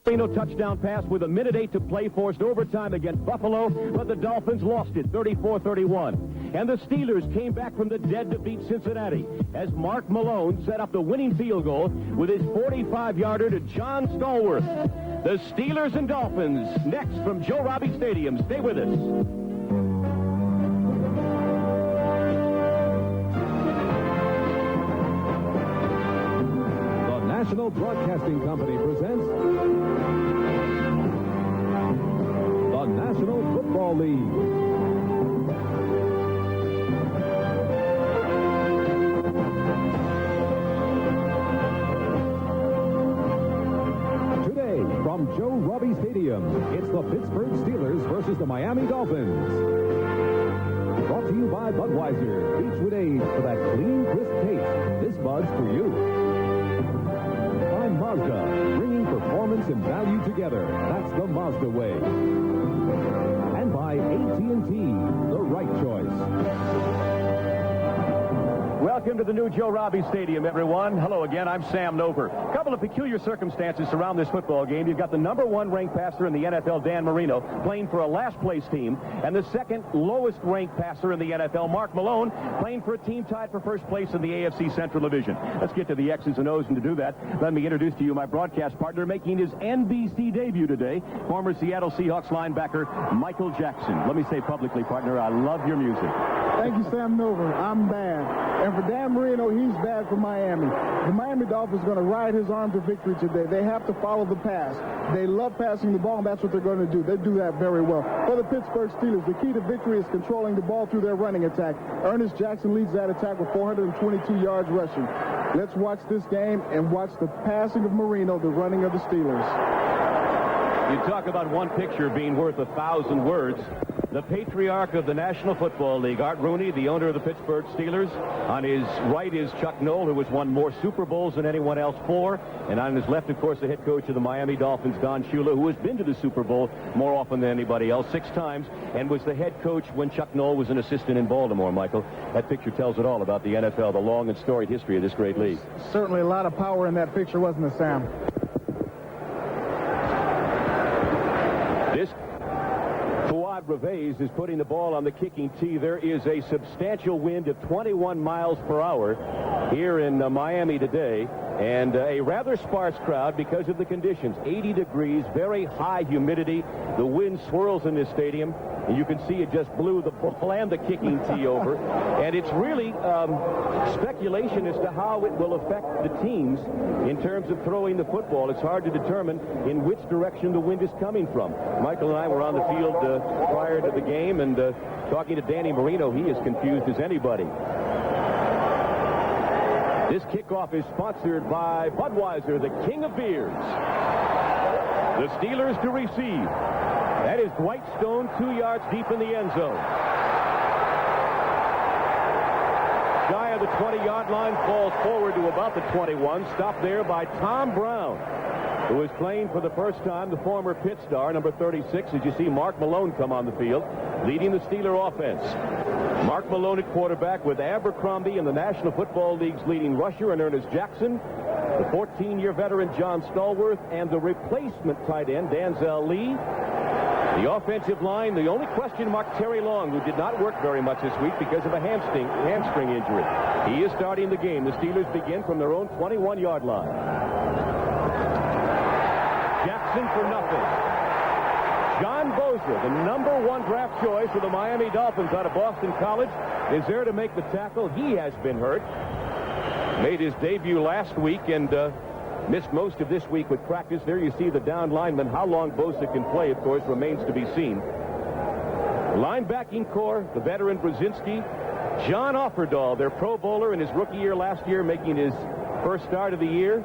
Marino touchdown pass with 1:08 to play, forced overtime against Buffalo, but the Dolphins lost it 34-31. And the Steelers came back from the dead to beat Cincinnati as Mark Malone set up the winning field goal with his 45-yarder to John Stallworth. The Steelers and Dolphins next from Joe Robbie Stadium. Stay with us. National Broadcasting Company presents the National Football League. Today, from Joe Robbie Stadium, it's the Pittsburgh Steelers versus the Miami Dolphins. Brought to you by Budweiser. Beechwood Age for that clean, crisp taste. This Bud's for you. Mazda, bringing performance and value together. That's the Mazda way. And by AT&T, the right choice. Welcome to the new Joe Robbie Stadium, everyone. Hello again. I'm Sam Nover. A couple of peculiar circumstances surround this football game. You've got the #1 ranked passer in the NFL, Dan Marino, playing for a last-place team, and the second lowest ranked passer in the NFL, Mark Malone, playing for a team tied for first place in the AFC Central Division. Let's get to the X's and O's, and to do that, let me introduce to you my broadcast partner making his NBC debut today, former Seattle Seahawks linebacker Michael Jackson. Let me say publicly, partner, I love your music. Thank you, Sam Nover. I'm bad. And for Dan Marino, he's bad for Miami. The Miami Dolphins are going to ride his arm to victory today. They have to follow the pass. They love passing the ball, and that's what they're going to do. They do that very well. For the Pittsburgh Steelers, the key to victory is controlling the ball through their running attack. Ernest Jackson leads that attack with 422 yards rushing. Let's watch this game and watch the passing of Marino, the running of the Steelers. You talk about one picture being worth 1,000 words. The patriarch of the National Football League, Art Rooney, the owner of the Pittsburgh Steelers. On his right is Chuck Noll, who has won more Super Bowls than anyone else, 4. And on his left, of course, the head coach of the Miami Dolphins, Don Shula, who has been to the Super Bowl more often than anybody else, 6 times, and was the head coach when Chuck Noll was an assistant in Baltimore, Michael. That picture tells it all about the NFL, the long and storied history of this great league. Certainly a lot of power in that picture, wasn't it, Sam? This Fuad Reveiz is putting the ball on the kicking tee. There is a substantial wind of 21 miles per hour here in Miami today, and a rather sparse crowd because of the conditions. 80 degrees, very high humidity. The wind swirls in this stadium, and you can see it just blew the ball and the kicking tee over. And it's really speculation as to how it will affect the teams in terms of throwing the football. It's hard to determine in which direction the wind is coming from. Michael and I were on the field prior to the game, and talking to Danny Marino, he is confused as anybody. This kickoff is sponsored by Budweiser, the king of beers. The Steelers to receive. That is Dwight Stone, 2 yards deep in the end zone. Shy of the 20-yard line, falls forward to about the 21. Stopped there by Tom Brown, who is playing for the first time, the former Pitt star, number 36, as you see Mark Malone come on the field, leading the Steeler offense. Mark Malone at quarterback with Abercrombie and the National Football League's leading rusher and Ernest Jackson, the 14-year veteran John Stallworth, and the replacement tight end, Danzel Lee. The offensive line, the only question mark, Terry Long, who did not work very much this week because of a hamstring injury. He is starting the game. The Steelers begin from their own 21-yard line. Jackson for nothing. John Bosa, the #1 draft choice for the Miami Dolphins out of Boston College, is there to make the tackle. He has been hurt. Made his debut last week and missed most of this week with practice. There you see the down lineman. How long Bosa can play, of course, remains to be seen. Linebacking core, the veteran Brzezinski, John Offerdahl, their Pro Bowler in his rookie year last year, making his first start of the year.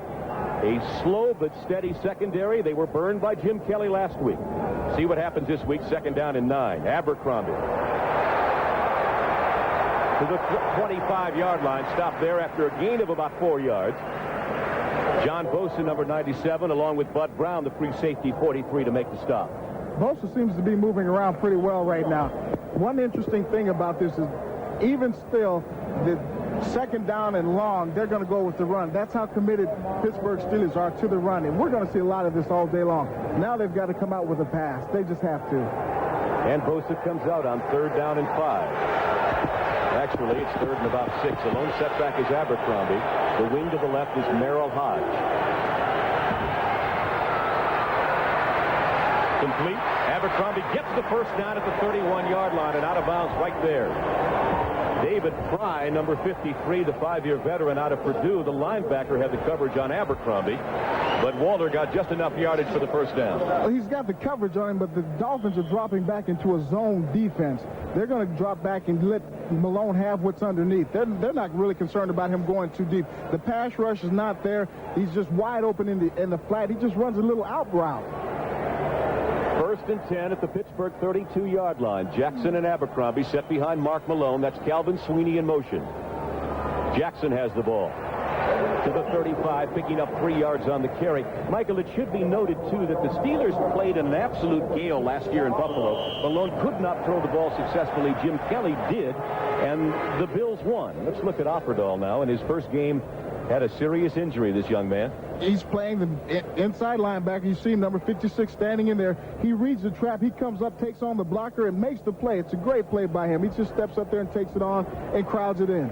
A slow but steady secondary. They were burned by Jim Kelly last week. See what happens this week. 2nd down and 9. Abercrombie to the 25-yard line. Stopped there after a gain of about 4 yards. John Bosa, number 97, along with Bud Brown, the free safety, 43, to make the stop. Bosa seems to be moving around pretty well right now. One interesting thing about this is, even still, the second down and long, they're going to go with the run. That's how committed Pittsburgh Steelers are to the run, and we're going to see a lot of this all day long. Now they've got to come out with a pass. They just have to. And Bosa comes out on 3rd down and 5. Actually, it's 3rd and about 6. The lone setback is Abercrombie. The wing to the left is Merrill Hodge. Complete. Abercrombie gets the first down at the 31-yard line and out of bounds right there. David Fry, number 53, the 5-year veteran out of Purdue, the linebacker, had the coverage on Abercrombie, but Walter got just enough yardage for the first down. Well, he's got the coverage on him, but the Dolphins are dropping back into a zone defense. They're going to drop back and let Malone have what's underneath. They're not really concerned about him going too deep. The pass rush is not there. He's just wide open in the flat. He just runs a little out route. 1st and 10 at the Pittsburgh 32-yard line. Jackson and Abercrombie set behind Mark Malone. That's Calvin Sweeney in motion. Jackson has the ball to the 35, picking up 3 yards on the carry. Michael, it should be noted, too, that the Steelers played in an absolute gale last year in Buffalo. Malone could not throw the ball successfully. Jim Kelly did, and the Bills won. Let's look at Offerdahl now. In his first game, had a serious injury, this young man. He's playing the inside linebacker. You see number 56 standing in there. He reads the trap. He comes up, takes on the blocker, and makes the play. It's a great play by him. He just steps up there and takes it on and crowds it in.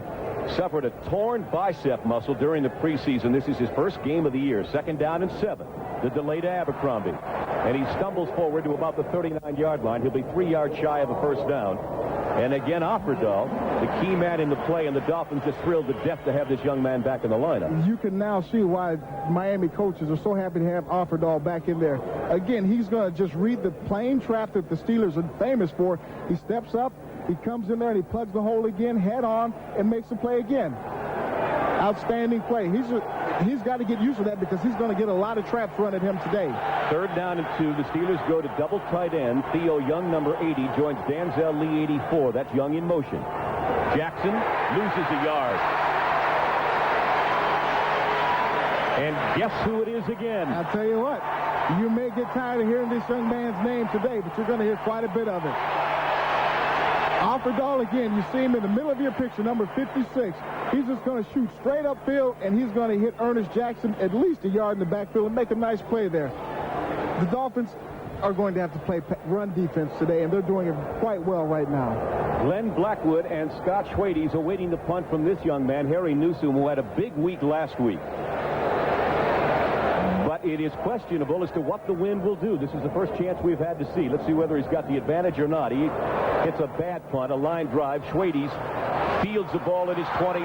Suffered a torn bicep muscle during the preseason. This is his first game of the year. 2nd down and 7. The delay to Abercrombie. And he stumbles forward to about the 39-yard line. He'll be 3 yards shy of a first down. And again, Offerdahl, the key man in the play, and the Dolphins just thrilled to death to have this young man back in the lineup. You can now see why Miami coaches are so happy to have Offerdahl back in there. Again, he's going to just read the plain trap that the Steelers are famous for. He steps up, he comes in there, and he plugs the hole again, head on, and makes the play again. Outstanding play. He's got to get used to that because he's going to get a lot of traps run at him today. 3rd down and 2. The Steelers go to double tight end. Theo Young, number 80, joins Danzel Lee, 84. That's Young in motion. Jackson loses a yard. And guess who it is again? I'll tell you what. You may get tired of hearing this young man's name today, but you're going to hear quite a bit of it. Offerdahl again. You see him in the middle of your picture, number 56. He's just going to shoot straight upfield, and he's going to hit Ernest Jackson at least a yard in the backfield and make a nice play there. The Dolphins are going to have to play run defense today, and they're doing it quite well right now. Glenn Blackwood and Scott Schwades awaiting the punt from this young man, Harry Newsome, who had a big week last week. But it is questionable as to what the wind will do. This is the first chance we've had to see. Let's see whether he's got the advantage or not. It's a bad punt, a line drive. Schwades fields the ball at his 28.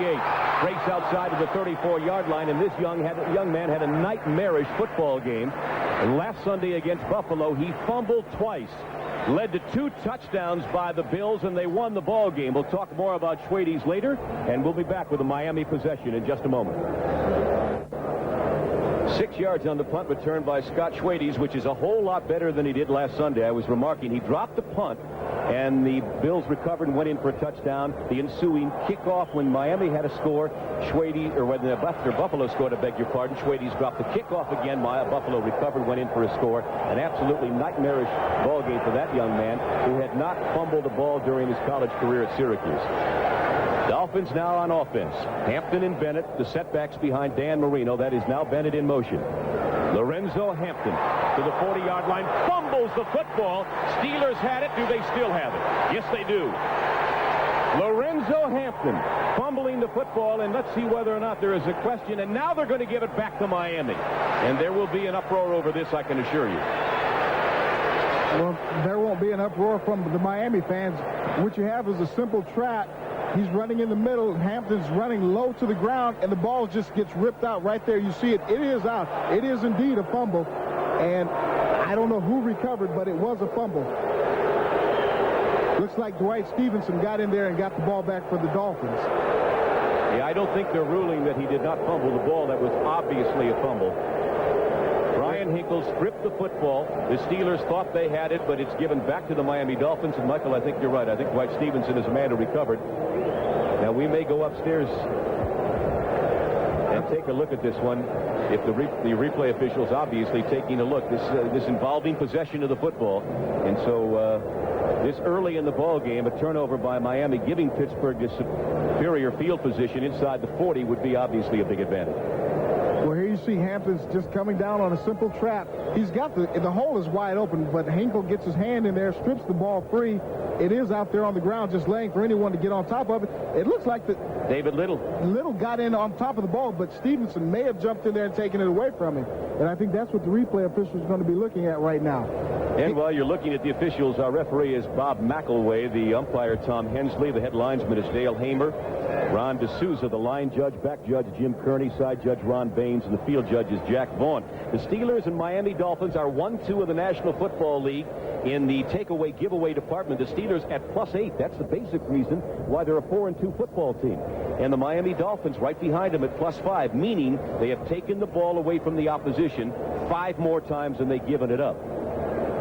Breaks outside of the 34-yard line, and this young man had a nightmarish football game. And last Sunday against Buffalo, he fumbled twice. Led to 2 touchdowns by the Bills, and they won the ball game. We'll talk more about Schwades later, and we'll be back with a Miami possession in just a moment. 6 yards on the punt return by Scott Schwades, which is a whole lot better than he did last Sunday. I was remarking he dropped the punt, and the Bills recovered and went in for a touchdown. The ensuing kickoff when Miami had a score, Buffalo scored, I beg your pardon. Schwades dropped the kickoff again. Buffalo recovered, went in for a score. An absolutely nightmarish ball game for that young man who had not fumbled the ball during his college career at Syracuse. Dolphins now on offense. Hampton and Bennett, the setbacks behind Dan Marino. That is now Bennett in motion. Lorenzo Hampton to the 40-yard line, fumbles the football. Steelers had it. Do they still have it? Yes, they do. Lorenzo Hampton fumbling the football, and let's see whether or not there is a question. And now they're going to give it back to Miami. And there will be an uproar over this, I can assure you. Well, there won't be an uproar from the Miami fans. What you have is a simple trap. He's running in the middle, and Hampton's running low to the ground, and the ball just gets ripped out right there. You see it. It is out. It is indeed a fumble, and I don't know who recovered, but it was a fumble. Looks like Dwight Stevenson got in there and got the ball back for the Dolphins. Yeah, I don't think they're ruling that he did not fumble the ball. That was obviously a fumble. Brian Hinkle stripped the football. The Steelers thought they had it, but it's given back to the Miami Dolphins. And, Michael, I think you're right. I think Dwight Stevenson is a man who recovered. Now, we may go upstairs and take a look at this one. If the replay officials obviously taking a look, this involving possession of the football. And so this early in the ball game, a turnover by Miami, giving Pittsburgh this superior field position inside the 40 would be obviously a big advantage. Well, here you see Hampton's just coming down on a simple trap. He's got the hole is wide open, but Hinkle gets his hand in there, strips the ball free. It is out there on the ground just laying for anyone to get on top of it. It looks like David Little got in on top of the ball, but Stevenson may have jumped in there and taken it away from him. And I think that's what the replay official is going to be looking at right now. And while you're looking at the officials, our referee is Bob McElway, the umpire Tom Hensley, the head linesman is Dale Hamer, Ron D'Souza, the line judge, back judge Jim Kearney, side judge Ron Baines, and the field judge is Jack Vaughn. The Steelers and Miami Dolphins are 1-2 of the National Football League in the takeaway giveaway department. The Steelers at +8. That's the basic reason why they're a 4-2 football team. And the Miami Dolphins right behind them at +5, meaning they have taken the ball away from the opposition 5 more times than they've given it up.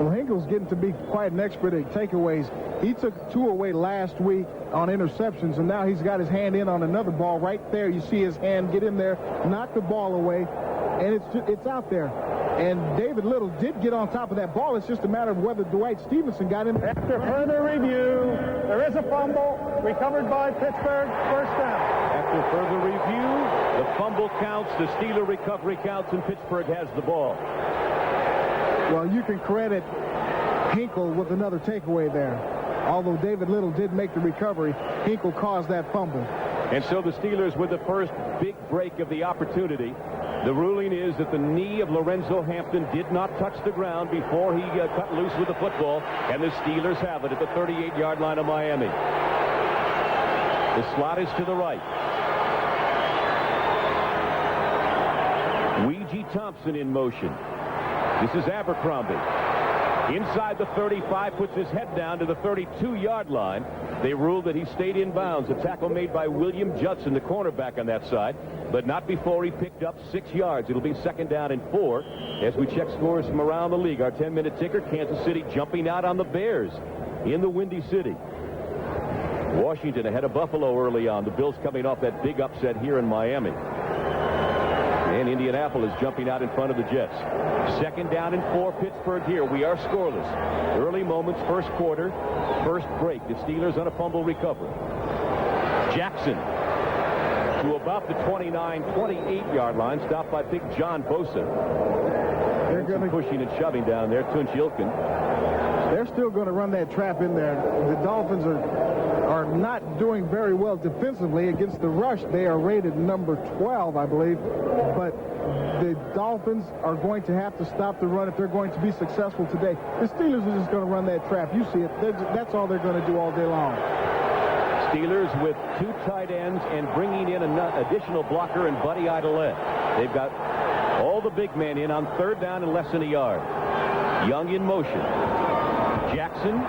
Well, Hinkle's getting to be quite an expert at takeaways. He took 2 away last week on interceptions, and now he's got his hand in on another ball right there. You see his hand get in there, knock the ball away, and it's out there. And David Little did get on top of that ball. It's just a matter of whether Dwight Stevenson got in. After further review, there is a fumble recovered by Pittsburgh. First down. After further review, the fumble counts, the Steeler recovery counts, and Pittsburgh has the ball. Well, you can credit Hinkle with another takeaway there. Although David Little did make the recovery, Hinkle caused that fumble. And so the Steelers with the first big break of the opportunity. The ruling is that the knee of Lorenzo Hampton did not touch the ground before he cut loose with the football, and the Steelers have it at the 38-yard line of Miami. The slot is to the right. Weegee Thompson in motion. This is Abercrombie. Inside the 35, puts his head down to the 32-yard line. They ruled that he stayed in bounds. A tackle made by William Judson, the cornerback on that side, but not before he picked up 6 yards. It'll be 2nd down and 4 as we check scores from around the league. Our 10-minute ticker, Kansas City jumping out on the Bears in the Windy City. Washington ahead of Buffalo early on. The Bills coming off that big upset here in Miami. And Indianapolis jumping out in front of the Jets. 2nd down and 4, Pittsburgh here. We are scoreless. Early moments, first quarter, first break. The Steelers on a fumble recovery. Jackson to about the 29, 28-yard line, stopped by big John Bosa. They're going to pushing and shoving down there. Tunch Ilkin. They're still going to run that trap in there. The Dolphins are not doing very well defensively against the rush. They are rated number 12, I believe. But the Dolphins are going to have to stop the run if they're going to be successful today. The Steelers are just going to run that trap. You see it. That's all they're going to do all day long. Steelers with 2 tight ends and bringing in an additional blocker and Buddy Idolette. They've got all the big men in on 3rd down and less than a yard. Young in motion. Jackson,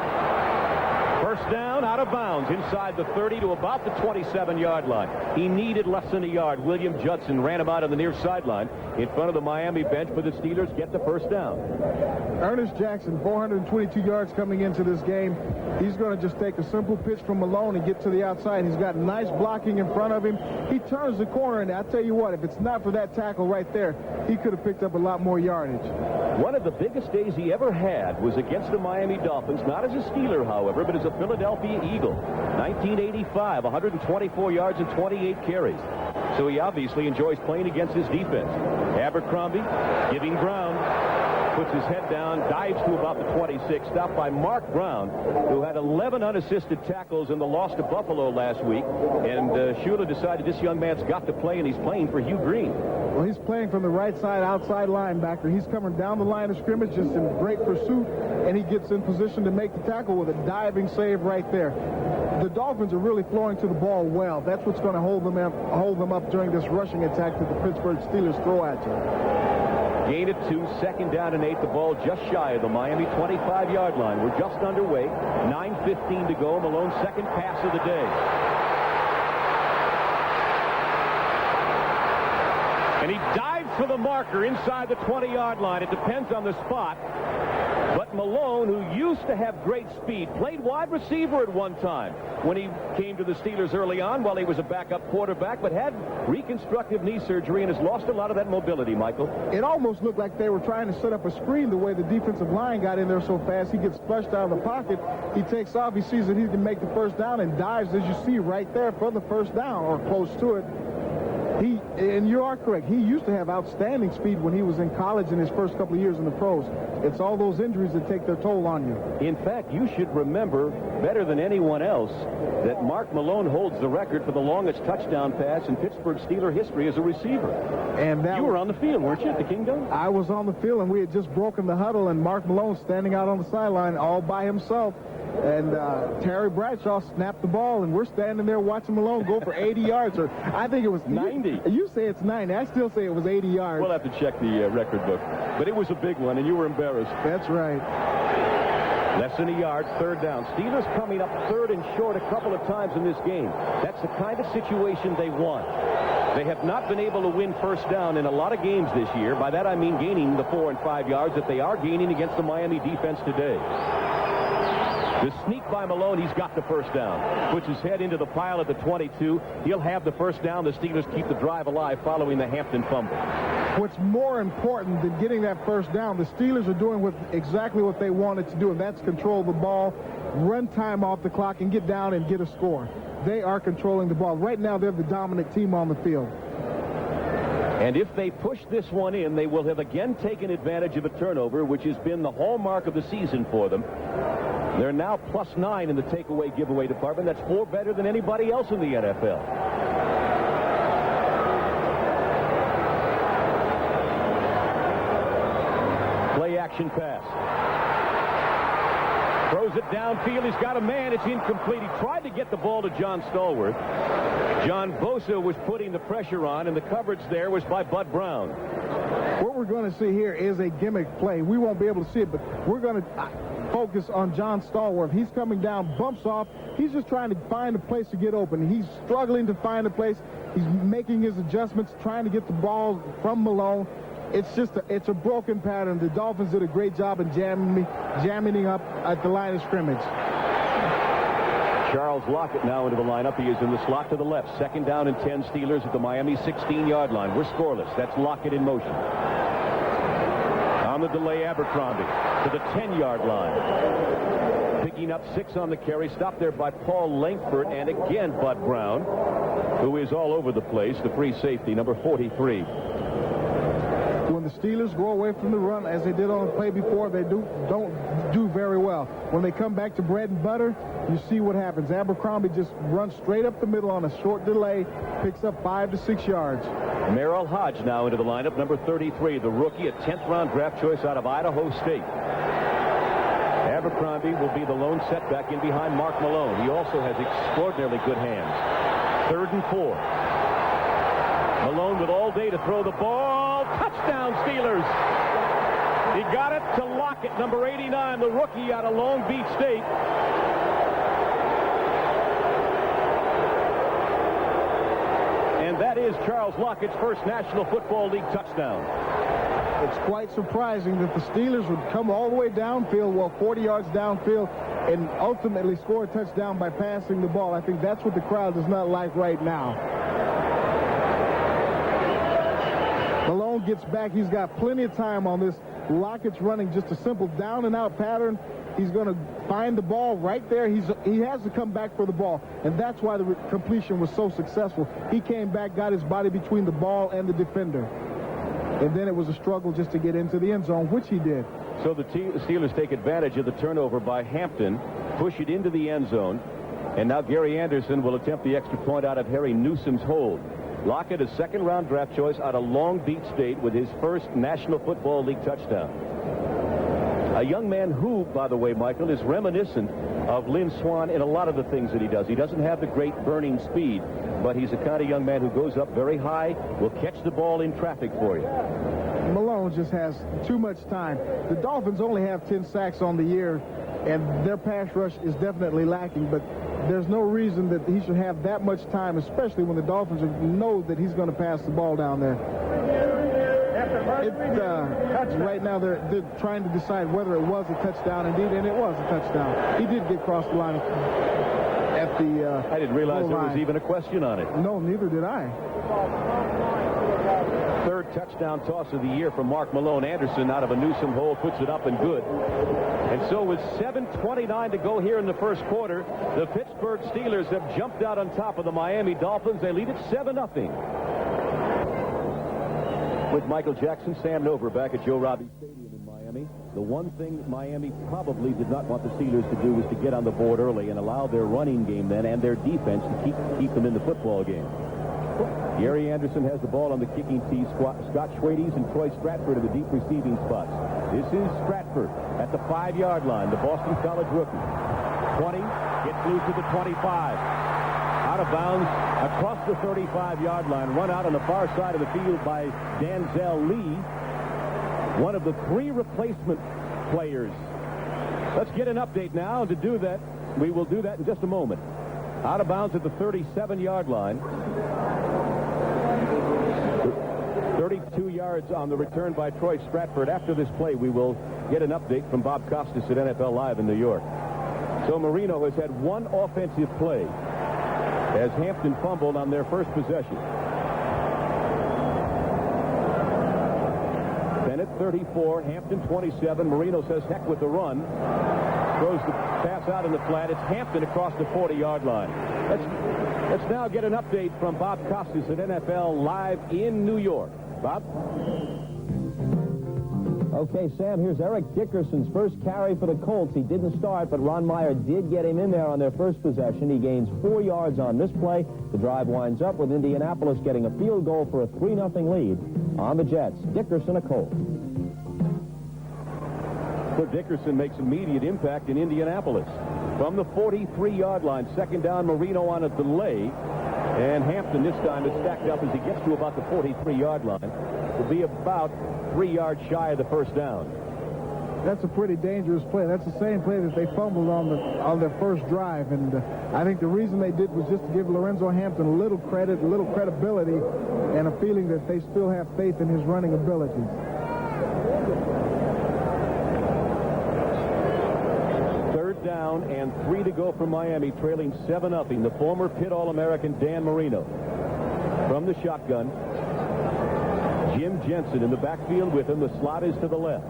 first down, out of bounds, inside the 30 to about the 27-yard line. He needed less than a yard. William Judson ran him out on the near sideline in front of the Miami bench, but the Steelers get the first down. Ernest Jackson, 422 yards coming into this game. He's going to just take a simple pitch from Malone and get to the outside. He's got nice blocking in front of him. He turns the corner, and I tell you what, if it's not for that tackle right there, he could have picked up a lot more yardage. One of the biggest days he ever had was against the Miami Dolphins, not as a Steeler, however, but as a Philadelphia Eagle. 1985, 124 yards and 28 carries. So he obviously enjoys playing against his defense. Abercrombie giving ground, puts his head down, dives to about the 26, stopped by Mark Brown, who had 11 unassisted tackles in the loss to Buffalo last week. And Shula decided this young man's got to play, and he's playing for Hugh Green. Well, he's playing from the right side, outside linebacker. He's coming down the line of scrimmage just in great pursuit, and he gets in position to make the tackle with a diving save right there. The Dolphins are really flowing to the ball well. That's what's going to hold them up during this rushing attack that the Pittsburgh Steelers throw at you. Gain of 2, 2nd down and 8. The ball just shy of the Miami 25-yard line. We're just underway. 9:15 to go. Malone's second pass of the day. And he dives for the marker inside the 20-yard line. It depends on the spot. But Malone, who used to have great speed, played wide receiver at one time when he came to the Steelers early on while he was a backup quarterback, but had reconstructive knee surgery and has lost a lot of that mobility, Michael. It almost looked like they were trying to set up a screen the way the defensive line got in there so fast. He gets flushed out of the pocket. He takes off. He sees that he can make the first down and dives, as you see right there, for the first down or close to it. And you are correct. He used to have outstanding speed when he was in college in his first couple of years in the pros. It's all those injuries that take their toll on you. In fact, you should remember better than anyone else that Mark Malone holds the record for the longest touchdown pass in Pittsburgh Steeler history as a receiver. And you were on the field, weren't you, at the Kingdom? I was on the field, and we had just broken the huddle, and Mark Malone standing out on the sideline all by himself. And Terry Bradshaw snapped the ball, and we're standing there watching Malone go for 80 yards. Or I think it was 90. You say it's 90. I still say it was 80 yards. We'll have to check the record book. But it was a big one, and you were embarrassed. That's right. Less than a yard, third down. Steelers coming up third and short a couple of times in this game. That's the kind of situation they want. They have not been able to win first down in a lot of games this year. By that I mean gaining the 4 and 5 yards that they are gaining against the Miami defense today. The sneak by Malone, he's got the first down. Puts his head into the pile at the 22. He'll have the first down. The Steelers keep the drive alive following the Hampton fumble. What's more important than getting that first down, the Steelers are doing exactly what they wanted to do, and that's control the ball, run time off the clock, and get down and get a score. They are controlling the ball. Right now, they're the dominant team on the field. And if they push this one in, they will have again taken advantage of a turnover, which has been the hallmark of the season for them. They're now +9 in the takeaway giveaway department. That's 4 better than anybody else in the NFL. Play action pass. Throws it downfield. He's got a man. It's incomplete. He tried to get the ball to John Stallworth. John Bosa was putting the pressure on, and the coverage there was by Bud Brown. What we're going to see here is a gimmick play. We won't be able to see it, but we're going to focus on John Stallworth. He's coming down, bumps off. He's just trying to find a place to get open. He's struggling to find a place. He's making his adjustments, trying to get the ball from Malone. It's a broken pattern. The Dolphins did a great job in jamming up at the line of scrimmage. Charles Lockett now into the lineup. He is in the slot to the left. 2nd down and 10 Steelers at the Miami 16-yard line. We're scoreless. That's Lockett in motion. On the delay, Abercrombie to the 10-yard line. Picking up 6 on the carry. Stopped there by Paul Langford. And again, Bud Brown, who is all over the place, the free safety, number 43. When the Steelers go away from the run, as they did on the play before, they don't do very well. When they come back to bread and butter, you see what happens. Abercrombie just runs straight up the middle on a short delay, picks up 5 to 6 yards. Merrill Hodge now into the lineup, number 33, the rookie, a 10th-round draft choice out of Idaho State. Abercrombie will be the lone setback in behind Mark Malone. He also has extraordinarily good hands. 3rd and 4. Malone with all day to throw the ball. Touchdown, Steelers. He got it to Lockett, number 89, the rookie out of Long Beach State. And that is Charles Lockett's first National Football League touchdown. It's quite surprising that the Steelers would come all the way downfield, 40 yards downfield, and ultimately score a touchdown by passing the ball. I think that's what the crowd does not like right now. Malone gets back. He's got plenty of time on this. Lockett's running just a simple down-and-out pattern. He's going to find the ball right there. He has to come back for the ball, and that's why the completion was so successful. He came back, got his body between the ball and the defender, and then it was a struggle just to get into the end zone, which he did. So the Steelers take advantage of the turnover by Hampton, push it into the end zone, and now Gary Anderson will attempt the extra point out of Harry Newsom's hold. Lockett, a 2nd-round draft choice out of Long Beach State with his first National Football League touchdown. A young man who, by the way, Michael, is reminiscent of Lynn Swann in a lot of the things that he does. He doesn't have the great burning speed, but he's the kind of young man who goes up very high, will catch the ball in traffic for you. Malone just has too much time. The Dolphins only have 10 sacks on the year, and their pass rush is definitely lacking, but there's no reason that he should have that much time, especially when the Dolphins know that he's going to pass the ball down there. Right now they're trying to decide whether it was a touchdown indeed, and it was a touchdown. He did get across the line at the I didn't realize there was even a question on it. No, neither did I. Third touchdown toss of the year from Mark Malone. Anderson out of a Newsom hole puts it up and good. And so with 7:29 to go here in the first quarter, the Pittsburgh Steelers have jumped out on top of the Miami Dolphins. They lead it 7-0. With Michael Jackson, Sam Nover back at Joe Robbie Stadium in Miami. The one thing Miami probably did not want the Steelers to do was to get on the board early and allow their running game then and their defense to keep them in the football game. Gary Anderson has the ball on the kicking tee. Scott Schwades and Troy Stratford are the deep receiving spots. This is Stratford at the 5-yard line, the Boston College rookie. 20, gets loose to the 25. Out of bounds across the 35-yard line, run out on the far side of the field by Danzel Lee, one of the 3 replacement players. Let's get an update now. To do that, we will do that in just a moment. Out of bounds at the 37-yard line. 32 yards on the return by Troy Stratford. After this play, we will get an update from Bob Costas at NFL Live in New York. So Marino has had one offensive play as Hampton fumbled on their first possession. Bennett 34, Hampton 27. Marino says heck with the run. Throws the pass out in the flat. It's Hampton across the 40-yard line. Let's now get an update from Bob Costas at NFL Live in New York. Bob? Okay, Sam, here's Eric Dickerson's first carry for the Colts. He didn't start, but Ron Meyer did get him in there on their first possession. He gains 4 yards on this play. The drive winds up with Indianapolis getting a field goal for a 3-0 lead on the Jets. Dickerson, a Colt. So Dickerson makes immediate impact in Indianapolis. From the 43-yard line, second down, Marino on a delay. And Hampton this time is stacked up as he gets to about the 43-yard line. Will be about 3 yards shy of the first down. That's a pretty dangerous play. That's the same play that they fumbled on their first drive. And I think the reason they did was just to give Lorenzo Hampton a little credit, a little credibility, and a feeling that they still have faith in his running abilities. Down and 3 to go for Miami, trailing 7-0. The former Pitt All-American Dan Marino. From the shotgun, Jim Jensen in the backfield with him. The slot is to the left.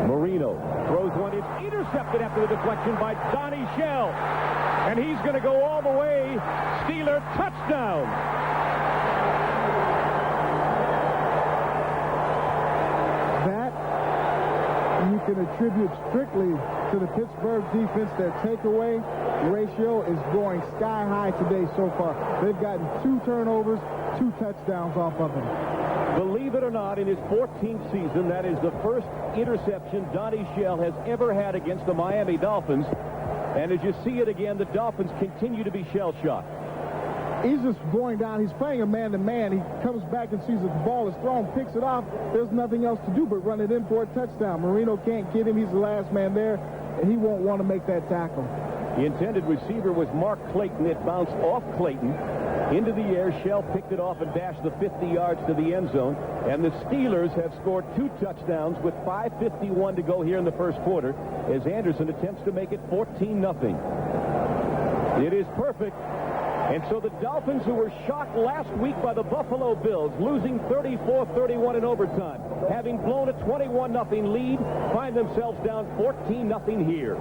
Marino throws one. It's intercepted after the deflection by Donnie Shell. And he's going to go all the way. Steeler touchdown. You can attribute strictly to the Pittsburgh defense. Their takeaway ratio is going sky high today so far. They've gotten 2 turnovers, 2 touchdowns off of them. Believe it or not, in his 14th season, that is the first interception Donnie Shell has ever had against the Miami Dolphins. And as you see it again, the Dolphins continue to be shell-shocked. He's just going down. He's playing a man-to-man. He comes back and sees that the ball is thrown, picks it off. There's nothing else to do but run it in for a touchdown. Marino can't get him. He's the last man there, and he won't want to make that tackle. The intended receiver was Mark Clayton. It bounced off Clayton into the air. Shell picked it off and dashed the 50 yards to the end zone. And the Steelers have scored 2 touchdowns with 5:51 to go here in the first quarter as Anderson attempts to make it 14-0. It is perfect. And so the Dolphins, who were shocked last week by the Buffalo Bills, losing 34-31 in overtime, having blown a 21-0 lead, find themselves down 14-0 here.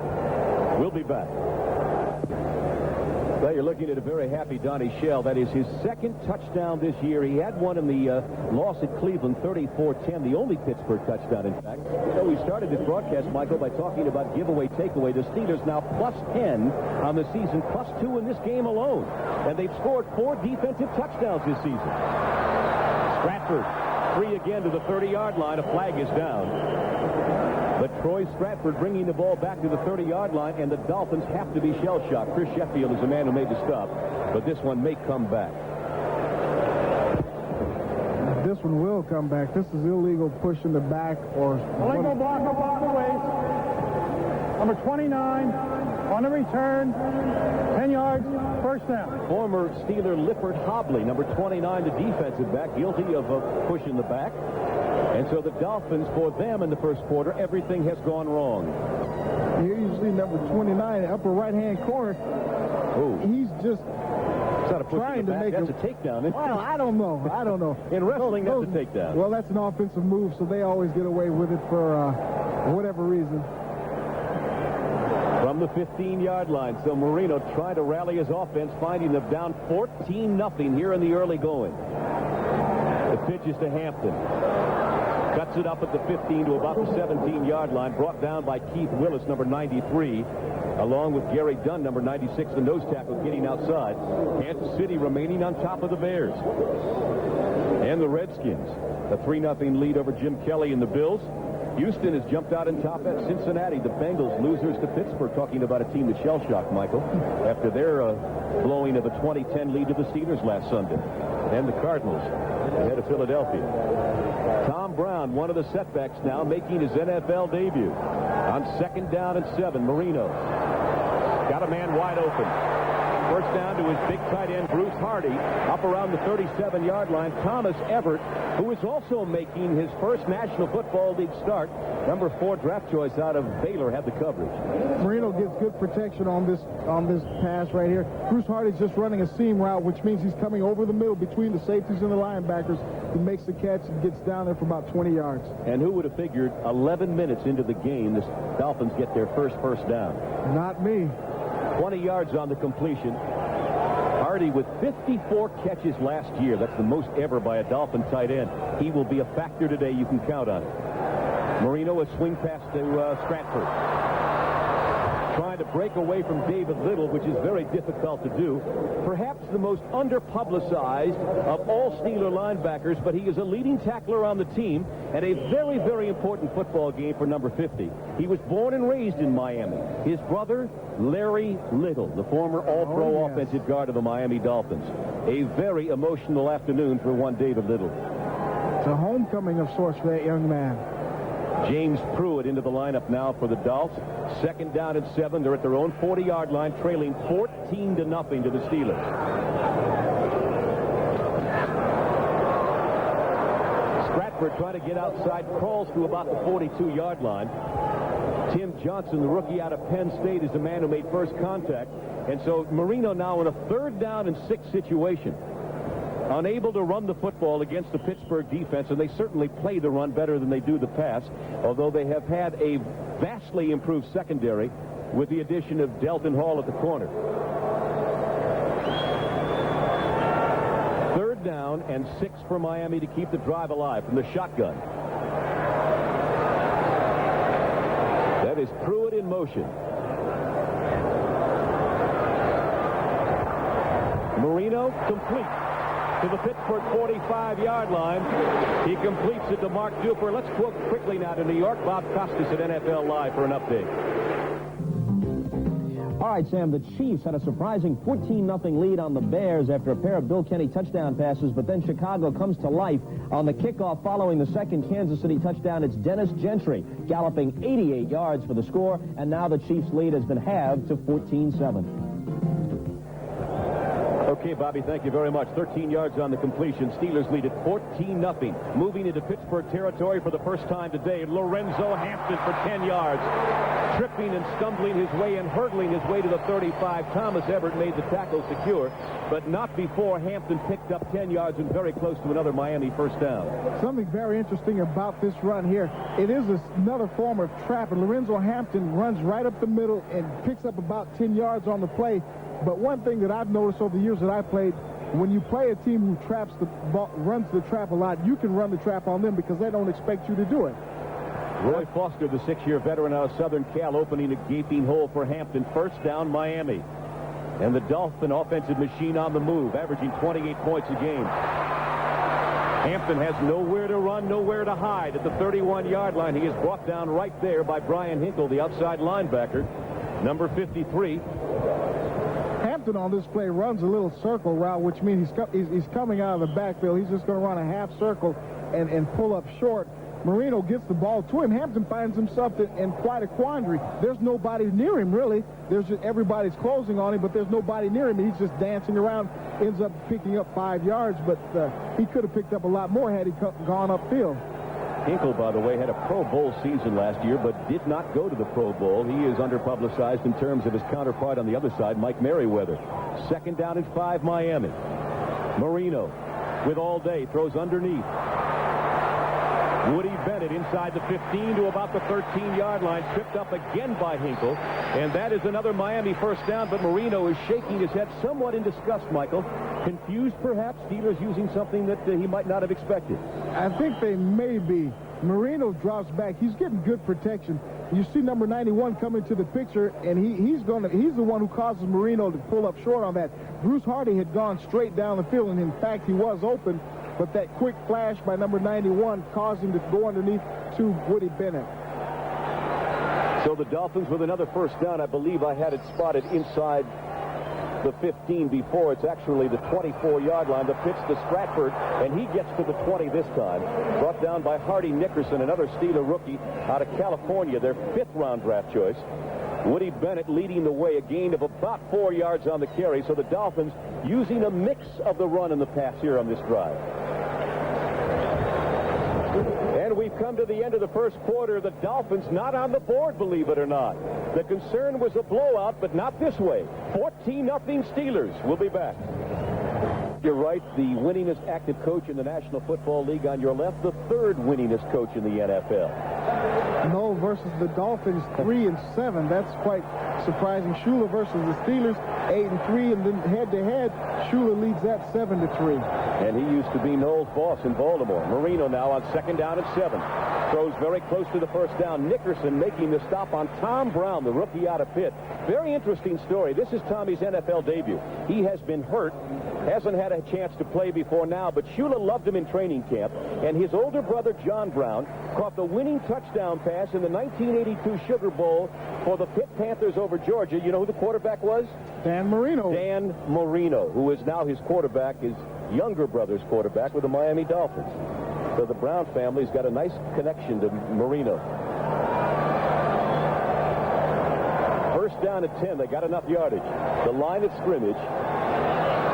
We'll be back. Well, you're looking at a very happy Donnie Shell. That is his second touchdown this year. He had one in the loss at Cleveland, 34-10, the only Pittsburgh touchdown, in fact. You know, we started this broadcast, Michael, by talking about giveaway, takeaway. The Steelers now +10 on the season, +2 in this game alone. And they've scored 4 defensive touchdowns this season. Stratford, free again to the 30-yard line. A flag is down. But Troy Stratford bringing the ball back to the 30-yard line, and the Dolphins have to be shell-shocked. Chris Sheffield is the man who made the stop, but this one may come back. This one will come back. This is illegal push in the back or... Illegal block away. Number 29, On the return, 10 yards, first down. Former Steeler Lippert Hobley, number 29, the defensive back, guilty of a push in the back. And so the Dolphins, for them in the first quarter, everything has gone wrong. Here you see number 29, upper right-hand corner. Oh. He's just It's not a push trying in the to back. make That's a takedown. Isn't it? Well, I don't know. In wrestling, that's a takedown. Well, that's an offensive move, so they always get away with it for whatever reason. From the 15-yard line, so Marino trying to rally his offense, finding them down 14-0 here in the early going. The pitch is to Hampton. Cuts it up at the 15 to about the 17-yard line, brought down by Keith Willis, number 93, along with Gary Dunn, number 96, the nose tackle, getting outside. Kansas City remaining on top of the Bears. And the Redskins, a 3-0 lead over Jim Kelly and the Bills. Houston has jumped out on top at Cincinnati. The Bengals losers to Pittsburgh, talking about a team that shell-shocked, Michael, after their blowing of a 20-10 lead to the Steelers last Sunday. And the Cardinals ahead of Philadelphia. Tom Brown, one of the setbacks now, making his NFL debut. On 2nd down and 7, Marino got a man wide open. First down to his big tight end, Bruce Hardy, up around the 37-yard line. Thomas Everett, who is also making his first National Football League start, number 4 draft choice out of Baylor, had the coverage. Marino gets good protection on this pass right here. Bruce Hardy's just running a seam route, which means he's coming over the middle between the safeties and the linebackers. He makes the catch and gets down there for about 20 yards. And who would have figured 11 minutes into the game, the Dolphins get their first down? Not me. 20 yards on the completion. Hardy with 54 catches last year. That's the most ever by a Dolphin tight end. He will be a factor today. You can count on it. Marino, a swing pass to Stratford. Trying to break away from David Little, which is very difficult to do. Perhaps the most underpublicized of all Steeler linebackers, but he is a leading tackler on the team and a very, very important football game for number 50. He was born and raised in Miami. His brother, Larry Little, the former All-Pro offensive guard of the Miami Dolphins. A very emotional afternoon for one David Little. It's a homecoming of sorts for that young man. James Pruitt into the lineup now for the Dolphins. 2nd down and 7. They're at their own 40-yard line, trailing 14-0 to the Steelers. Stratford trying to get outside, crawls to about the 42-yard line. Tim Johnson, the rookie out of Penn State, is the man who made first contact. And so Marino now in a 3rd down and 6 situation. Unable to run the football against the Pittsburgh defense, and they certainly play the run better than they do the pass, although they have had a vastly improved secondary with the addition of Delton Hall at the corner. 3rd down and 6 for Miami to keep the drive alive from the shotgun. That is Pruitt in motion. Marino complete to the Pittsburgh 45-yard line. He completes it to Mark Duper. Let's quote quickly now to New York. Bob Costas at NFL Live for an update. All right, Sam, the Chiefs had a surprising 14-0 lead on the Bears after a pair of Bill Kenny touchdown passes, but then Chicago comes to life on the kickoff following the second Kansas City touchdown. It's Dennis Gentry galloping 88 yards for the score, and now the Chiefs' lead has been halved to 14-7. Okay, Bobby, thank you very much. 13 yards on the completion. Steelers lead at 14-0. Moving into Pittsburgh territory for the first time today, Lorenzo Hampton for 10 yards. Tripping and stumbling his way and hurdling his way to the 35. Thomas Everett made the tackle secure, but not before Hampton picked up 10 yards and very close to another Miami first down. Something very interesting about this run here. It is another form of trap, and Lorenzo Hampton runs right up the middle and picks up about 10 yards on the play. But one thing that I've noticed over the years that I played, when you play a team who traps the ball, runs the trap a lot, you can run the trap on them because they don't expect you to do it. Roy Foster, the 6-year veteran out of Southern Cal, opening a gaping hole for Hampton. First down, Miami. And the Dolphin offensive machine on the move, averaging 28 points a game. Hampton has nowhere to run, nowhere to hide at the 31-yard line. He is brought down right there by Brian Hinkle, the outside linebacker, number 53. Hampton on this play runs a little circle route, which means he's coming out of the backfield. He's just going to run a half circle and pull up short. Marino gets the ball to him, Hampton finds himself in quite a quandary. There's nobody near him, really. There's just everybody's closing on him, but there's nobody near him. He's just dancing around, ends up picking up 5 yards, but he could have picked up a lot more had he gone upfield. Hinkle, by the way, had a Pro Bowl season last year, but did not go to the Pro Bowl. He is underpublicized in terms of his counterpart on the other side, Mike Merriweather. 2nd down and 5, Miami. Marino with all day, throws underneath. Woody Bennett inside the 15 to about the 13-yard line, tripped up again by Hinkle, and that is another Miami first down, but Marino is shaking his head somewhat in disgust, Michael. Confused, perhaps, Steelers using something that he might not have expected. I think they may be. Marino drops back. He's getting good protection. You see number 91 coming to the picture, and he's the one who causes Marino to pull up short on that. Bruce Hardy had gone straight down the field, and in fact, he was open, but that quick flash by number 91 caused him to go underneath to Woody Bennett. So the Dolphins with another first down. I believe I had it spotted inside the 15 before. It's actually the 24-yard line. The pitch to Stratford, and he gets to the 20 this time. Brought down by Hardy Nickerson, another Steeler rookie out of California, their 5th-round draft choice. Woody Bennett leading the way, a gain of about 4 yards on the carry. So the Dolphins using a mix of the run and the pass here on this drive. And we've come to the end of the first quarter. The Dolphins not on the board, believe it or not. The concern was a blowout, but not this way. 14-0 Steelers. We'll be back. You're right, the winningest active coach in the National Football League on your left, the 3rd winningest coach in the NFL. No, versus the Dolphins, 3-7. That's quite surprising. Shula versus the Steelers, 8-3, and then head-to-head, Shula leads that 7-3. And he used to be Noel's boss in Baltimore. Marino now on 2nd down and 7. Throws very close to the first down. Nickerson making the stop on Tom Brown, the rookie out of Pitt. Very interesting story. This is Tommy's NFL debut. He has been hurt, hasn't had a chance to play before now, but Shula loved him in training camp, and his older brother, John Brown, caught the winning touchdown pass in the 1982 Sugar Bowl for the Pitt Panthers over Georgia. You know who the quarterback was? Dan Marino. Dan Marino, who is now his quarterback, his younger brother's quarterback with the Miami Dolphins. So the Brown family's got a nice connection to Marino. First down at 10. They got enough yardage. The line of scrimmage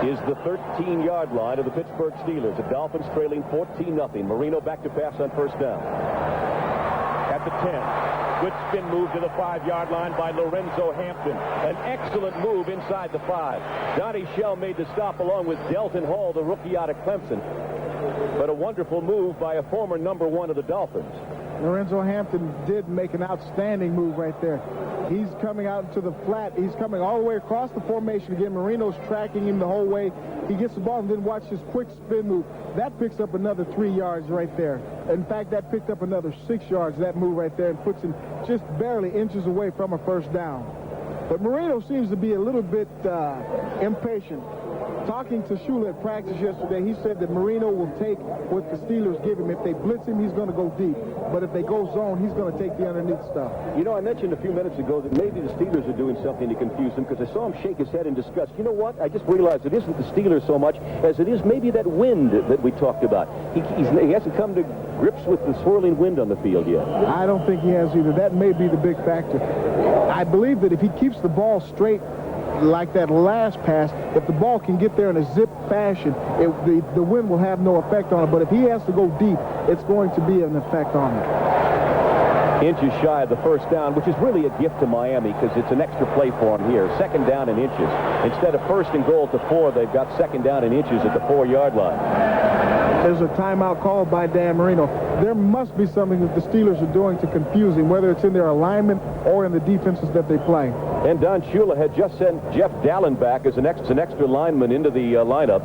is the 13-yard line of the Pittsburgh Steelers. The Dolphins trailing 14-0. Marino back to pass on first down. At the 10. Good spin move to the 5-yard line by Lorenzo Hampton. An excellent move inside the 5. Donnie Shell made the stop along with Delton Hall, the rookie out of Clemson. But a wonderful move by a former number 1 of the Dolphins. Lorenzo Hampton did make an outstanding move right there. He's coming out into the flat. He's coming all the way across the formation again. Marino's tracking him the whole way. He gets the ball and then watch his quick spin move. That picks up another 3 yards right there. In fact, that picked up another 6 yards, that move right there, and puts him just barely inches away from a first down. But Marino seems to be a little bit impatient. Talking to Shula at practice yesterday, he said that Marino will take what the Steelers give him. If they blitz him, he's going to go deep. But if they go zone, he's going to take the underneath stuff. You know, I mentioned a few minutes ago that maybe the Steelers are doing something to confuse him, because I saw him shake his head in disgust. You know what? I just realized it isn't the Steelers so much as it is maybe that wind that we talked about. He hasn't come to grips with the swirling wind on the field yet. I don't think he has either. That may be the big factor. I believe that if he keeps the ball straight like that last pass, if the ball can get there in a zip fashion, the wind will have no effect on it. But if he has to go deep, it's going to be an effect on it. Inches shy of the first down, which is really a gift to Miami because it's an extra play for him here. 2nd down and inches. Instead of 1st and goal to 4, they've got 2nd down and inches at the 4-yard line. There's a timeout called by Dan Marino. There must be something that the Steelers are doing to confuse him, whether it's in their alignment or in the defenses that they play. And Don Shula had just sent Jeff Dallin back as an extra lineman into the lineup.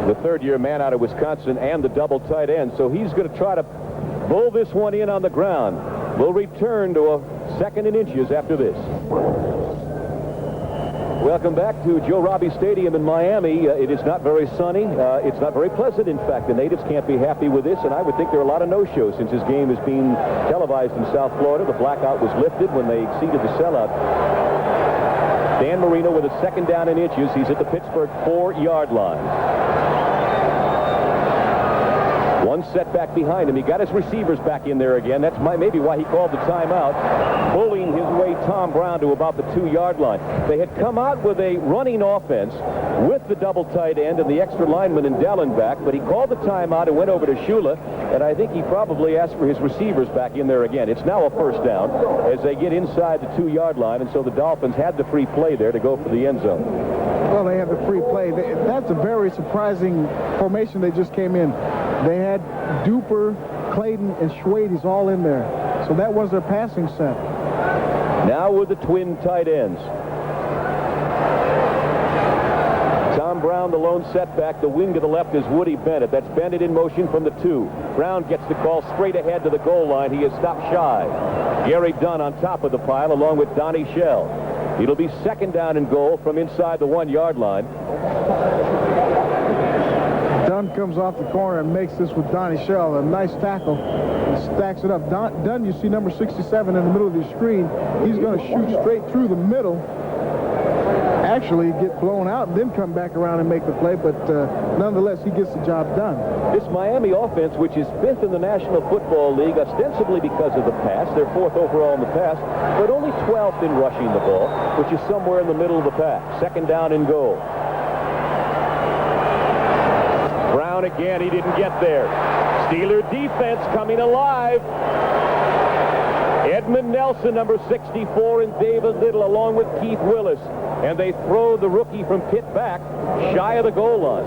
The 3rd-year man out of Wisconsin and the double tight end. So he's going to try to bull this one in on the ground. We'll return to a 2nd and inches after this. Welcome back to Joe Robbie Stadium in Miami. It is not very sunny. It's not very pleasant, in fact. The natives can't be happy with this, and I would think there are a lot of no-shows since this game is being televised in South Florida. The blackout was lifted when they exceeded the sellout. Dan Marino with a 2nd down and inches. He's at the Pittsburgh 4-yard line. One setback behind him. He got his receivers back in there again. That's maybe why he called the timeout, bullying his way Tom Brown to about the 2-yard line. They had come out with a running offense with the double tight end and the extra lineman in Dellenbach, but he called the timeout and went over to Shula, and I think he probably asked for his receivers back in there again. It's now a first down as they get inside the 2-yard line, and so the Dolphins had the free play there to go for the end zone. Well, they have the free play. That's a very surprising formation they just came in. They had Duper, Clayton, and Schwades all in there. So that was their passing set. Now with the twin tight ends. Tom Brown, the lone setback. The wing to the left is Woody Bennett. That's Bennett in motion from the 2. Brown gets the call straight ahead to the goal line. He is stopped shy. Gary Dunn on top of the pile along with Donnie Shell. It'll be second down and goal from inside the 1-yard line. Dunn comes off the corner and makes this with Donnie Shell. A nice tackle. He stacks it up. Dunn, you see number 67 in the middle of the screen. He's going to shoot straight through the middle. Actually get blown out and then come back around and make the play, but nonetheless, he gets the job done. This Miami offense, which is 5th in the National Football League, ostensibly because of the pass, they're 4th overall in the pass, but only 12th in rushing the ball, which is somewhere in the middle of the pack. Second down and goal. Brown again, he didn't get there. Steeler defense coming alive. Edmund Nelson, number 64, and David Little, along with Keith Willis. And they throw the rookie from Pitt back, shy of the goal line.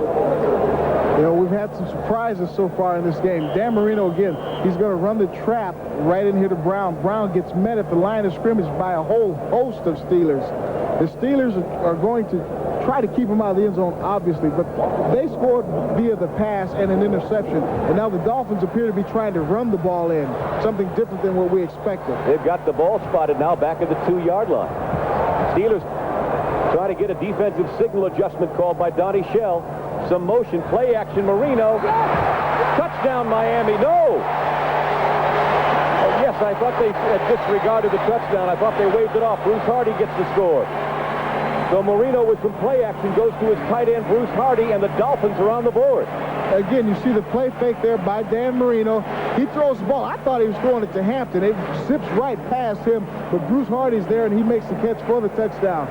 You know, we've had some surprises so far in this game. Dan Marino, again, he's going to run the trap right in here to Brown. Brown gets met at the line of scrimmage by a whole host of Steelers. The Steelers are going to try to keep him out of the end zone, obviously, but they scored via the pass and an interception. And now the Dolphins appear to be trying to run the ball in, something different than what we expected. They've got the ball spotted now back at the 2-yard line. Steelers trying to get a defensive signal adjustment called by Donnie Shell. Some motion, play action, Marino. Touchdown, Miami. No! Yes, I thought they disregarded the touchdown. I thought they waved it off. Bruce Hardy gets the score. So Marino with some play action goes to his tight end, Bruce Hardy, and the Dolphins are on the board. Again, you see the play fake there by Dan Marino. He throws the ball. I thought he was throwing it to Hampton. It zips right past him, but Bruce Hardy's there, and he makes the catch for the touchdown.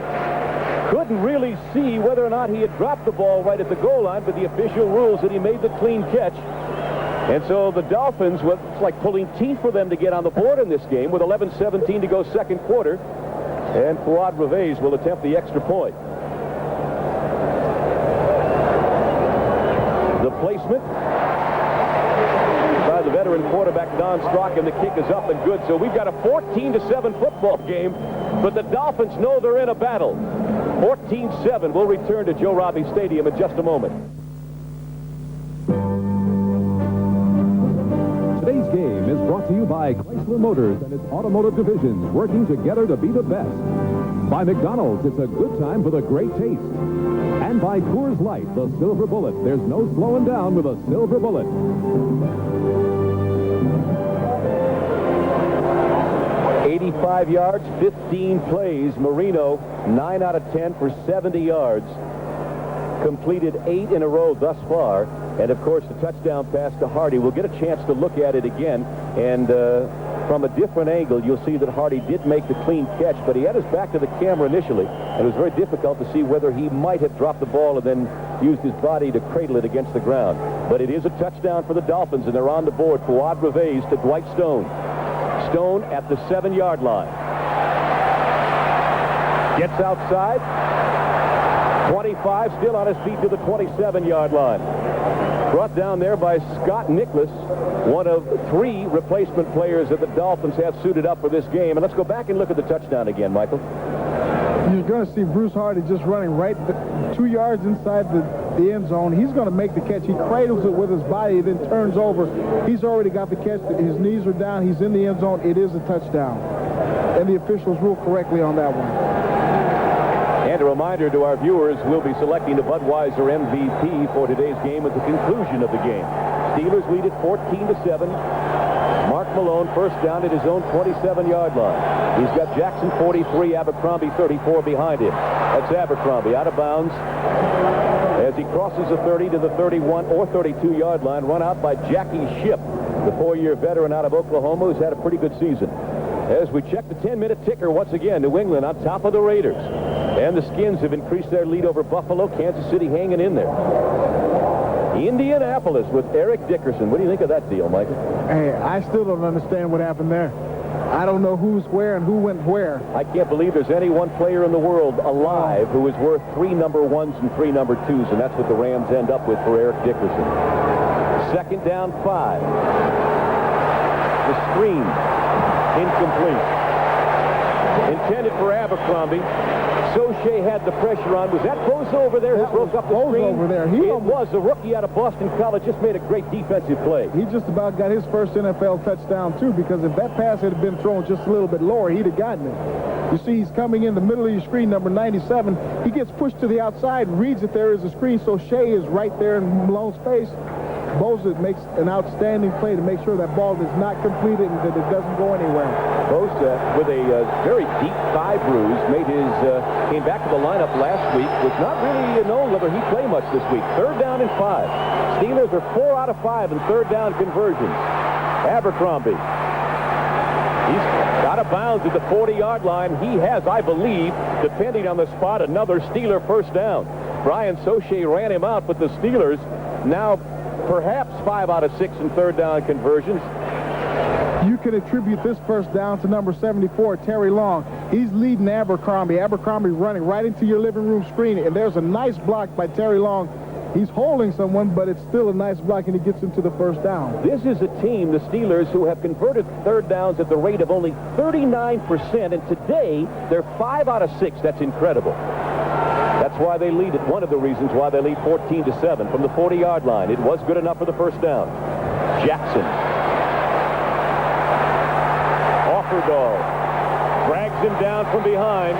Couldn't really see whether or not he had dropped the ball right at the goal line, but the official rules that he made the clean catch. And so the Dolphins, well, it's like pulling teeth for them to get on the board in this game with 11:17 to go second quarter. And Fuad Reveiz will attempt the extra point. The placement by the veteran quarterback Don Strock, and the kick is up and good. So we've got a 14-7 football game, but the Dolphins know they're in a battle. 14-7. We'll return to Joe Robbie Stadium in just a moment. Today's game is brought to you by Chrysler Motors and its automotive divisions, working together to be the best. By McDonald's, it's a good time for the great taste. And by Coors Light, the Silver Bullet. There's no slowing down with a Silver Bullet. 85 yards, 15 plays. Marino, 9 out of 10 for 70 yards. Completed 8 in a row thus far. And, of course, the touchdown pass to Hardy. We'll get a chance to look at it again. And from a different angle, you'll see that Hardy did make the clean catch, but he had his back to the camera initially, and it was very difficult to see whether he might have dropped the ball and then used his body to cradle it against the ground. But it is a touchdown for the Dolphins, and they're on the board. Fuad Reveiz to Dwight Stone. Stone at the 7-yard line. Gets outside. 25, still on his feet to the 27-yard line. Brought down there by Scott Nicholas, one of 3 replacement players that the Dolphins have suited up for this game. And let's go back and look at the touchdown again, Michael. You're going to see Bruce Hardy just running right 2 yards inside the end zone. He's going to make the catch. He cradles it with his body, then turns over. He's already got the catch. His knees are down. He's in the end zone. It is a touchdown. And the officials ruled correctly on that one. And a reminder to our viewers, we'll be selecting the Budweiser MVP for today's game at the conclusion of the game. Steelers lead it 14-7. Mark Malone first down at his own 27-yard line. He's got Jackson 43, Abercrombie 34 behind him. That's Abercrombie out of bounds as as he crosses the 30 to the 31 or 32-yard line, run out by Jackie Shipp, the 4-year veteran out of Oklahoma who's had a pretty good season. As we check the 10-minute ticker once again, New England on top of the Raiders. And the Skins have increased their lead over Buffalo. Kansas City hanging in there. Indianapolis with Eric Dickerson. What do you think of that deal, Michael? Hey, I still don't understand what happened there. I don't know who's where and who went where. I can't believe there's any one player in the world alive who is worth 3 number 1s and 3 number 2s, and that's what the Rams end up with for Eric Dickerson. 2nd down 5. The screen incomplete. Intended for Abercrombie. Soche had the pressure on. Was that Bosa over there who broke up the screen? Over there. It was. The rookie out of Boston College just made a great defensive play. He just about got his first NFL touchdown, too, because if that pass had been thrown just a little bit lower, he'd have gotten it. You see, he's coming in the middle of your screen, number 97. He gets pushed to the outside, reads that there is a screen, so Shea is right there in Malone's face. Bosa makes an outstanding play to make sure that ball is not completed and that it doesn't go anywhere. Bosa, with a very deep thigh bruise, came back to the lineup last week. Was not really known whether he'd play much this week. 3rd down and 5. Steelers are 4 out of 5 in 3rd down conversions. Abercrombie. He's out of bounds at the 40-yard line. He has, I believe, depending on the spot, another Steeler 1st down. Brian Soche ran him out, but the Steelers now perhaps 5 out of 6 in 3rd down conversions. You can attribute this 1st down to number 74, Terry Long. He's leading Abercrombie. Abercrombie running right into your living room screen, and there's a nice block by Terry Long. He's holding someone, but it's still a nice block, and he gets into the 1st down. This is a team, the Steelers, who have converted 3rd downs at the rate of only 39%, and today they're 5 out of 6. That's incredible. That's why they lead it. One of the reasons why they lead 14-7 from the 40-yard line. It was good enough for the 1st down. Jackson. Offerdahl drags him down from behind.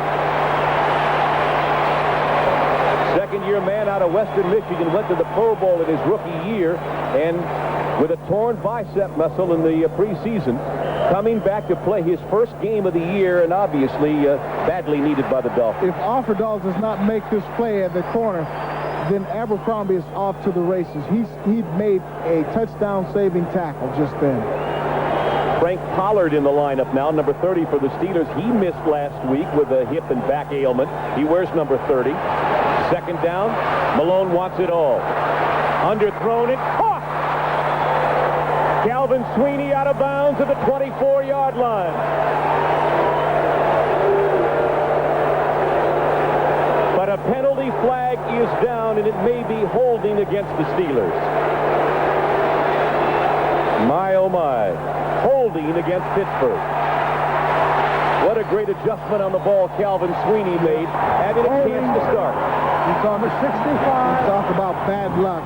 2nd-year man out of Western Michigan, went to the Pro Bowl in his rookie year, and with a torn bicep muscle in the preseason, coming back to play his 1st game of the year, and obviously badly needed by the Dolphins. If Offerdahl does not make this play at the corner, then Abercrombie is off to the races. He made a touchdown-saving tackle just then. Frank Pollard in the lineup now, number 30 for the Steelers. He missed last week with a hip and back ailment. He wears number 30. 2nd down. Malone wants it all. Underthrown it. Caught! Calvin Sweeney out of bounds at the 24-yard line. But a penalty flag is down, and it may be holding against the Steelers. My, oh my. Holding against Pittsburgh. What a great adjustment on the ball Calvin Sweeney made, having a chance to start. He's on the 65. Talk about bad luck.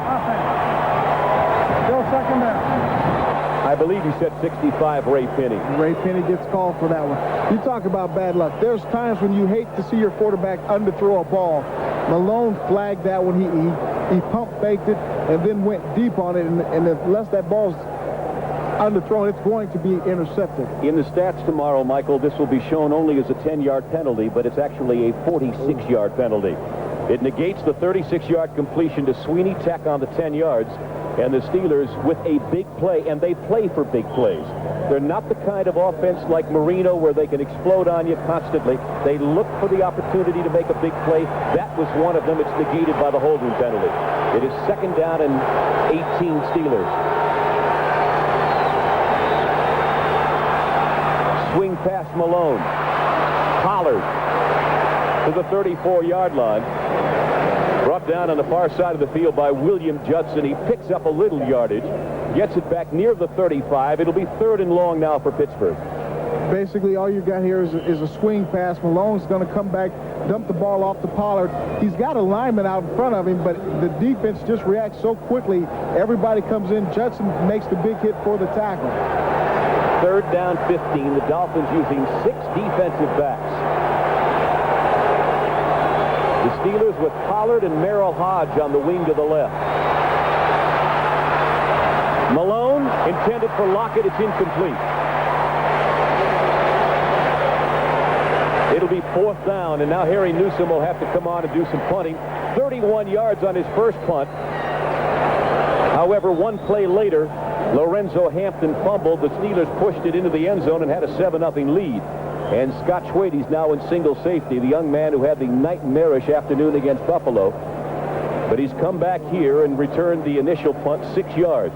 Still 2nd down. I believe he said 65, Ray Penny. Ray Penny gets called for that one. You talk about bad luck. There's times when you hate to see your quarterback underthrow a ball. Malone flagged that when he pump faked it and then went deep on it, and unless that ball's underthrown, it's going to be intercepted. In the stats tomorrow, Michael, this will be shown only as a 10-yard penalty, but it's actually a 46-yard penalty. It negates the 36-yard completion to Sweeney, tack on the 10 yards, and the Steelers with a big play, and they play for big plays. They're not the kind of offense like Marino where they can explode on you constantly. They look for the opportunity to make a big play. That was one of them. It's negated by the holding penalty. It is 2nd down and 18 Steelers. Swing pass Malone. Pollard to the 34-yard line. Brought down on the far side of the field by William Judson. He picks up a little yardage. Gets it back near the 35. It'll be 3rd and long now for Pittsburgh. Basically, all you got here is a swing pass. Malone's going to come back, dump the ball off to Pollard. He's got a lineman out in front of him, but the defense just reacts so quickly. Everybody comes in. Judson makes the big hit for the tackle. 3rd down, 15. The Dolphins using 6 defensive backs. The Steelers with Pollard and Merrill Hodge on the wing to the left. Malone intended for Lockett. It's incomplete. It'll be 4th down, and now Harry Newsom will have to come on and do some punting. 31 yards on his first punt. However, one play later, Lorenzo Hampton fumbled. The Steelers pushed it into the end zone and had a 7-0 lead. And Scott Schwade's now in single safety, the young man who had the nightmarish afternoon against Buffalo. But he's come back here and returned the initial punt 6 yards.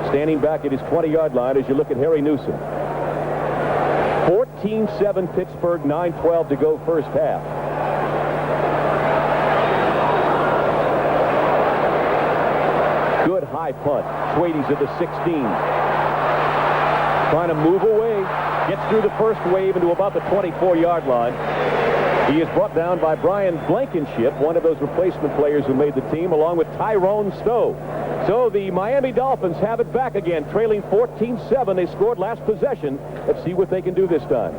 Standing back at his 20-yard line as you look at Harry Newsom. 14-7 Pittsburgh, 9:12 to go first half. Good high punt. Schwade's at the 16. Trying to move away. Gets through the first wave into about the 24-yard line. He is brought down by Brian Blankenship, one of those replacement players who made the team, along with Tyrone Stowe. So the Miami Dolphins have it back again, trailing 14-7. They scored last possession. Let's see what they can do this time.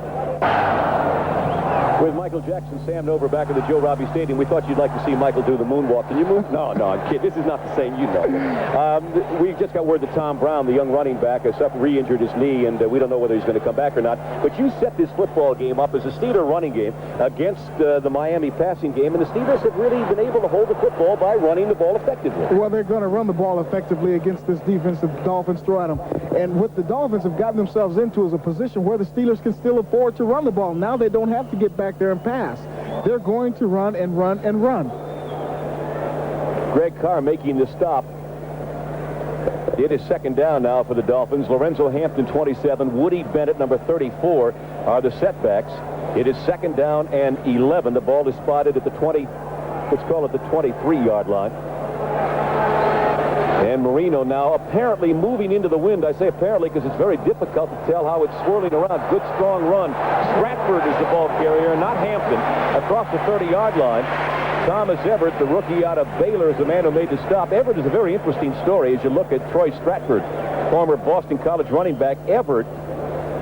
With Michael Jackson, Sam Nover back at the Joe Robbie Stadium. We thought you'd like to see Michael do the moonwalk. Can you move? No, I'm kidding. This is not the same, you know. We just got word that Tom Brown, the young running back, has re-injured his knee, and we don't know whether he's going to come back or not. But you set this football game up as a Steeler running game against the Miami passing game, and the Steelers have really been able to hold the football by running the ball effectively. Well, they're going to run the ball effectively against this defense that the Dolphins throw at them. And what the Dolphins have gotten themselves into is a position where the Steelers can still afford to run the ball. Now they don't have to get back there and pass. They're going to run and run and run. Greg Carr making the stop. It is second down now for the Dolphins. Lorenzo Hampton, 27. Woody Bennett, number 34, are the setbacks. It is second down and 11. The ball is spotted at the 20, let's call it the 23-yard line. And Marino now apparently moving into the wind. I say apparently because it's very difficult to tell how it's swirling around. Good, strong run. Stratford is the ball carrier, not Hampton, across the 30-yard line. Thomas Everett, the rookie out of Baylor, is the man who made the stop. Everett is a very interesting story as you look at Troy Stratford, former Boston College running back. Everett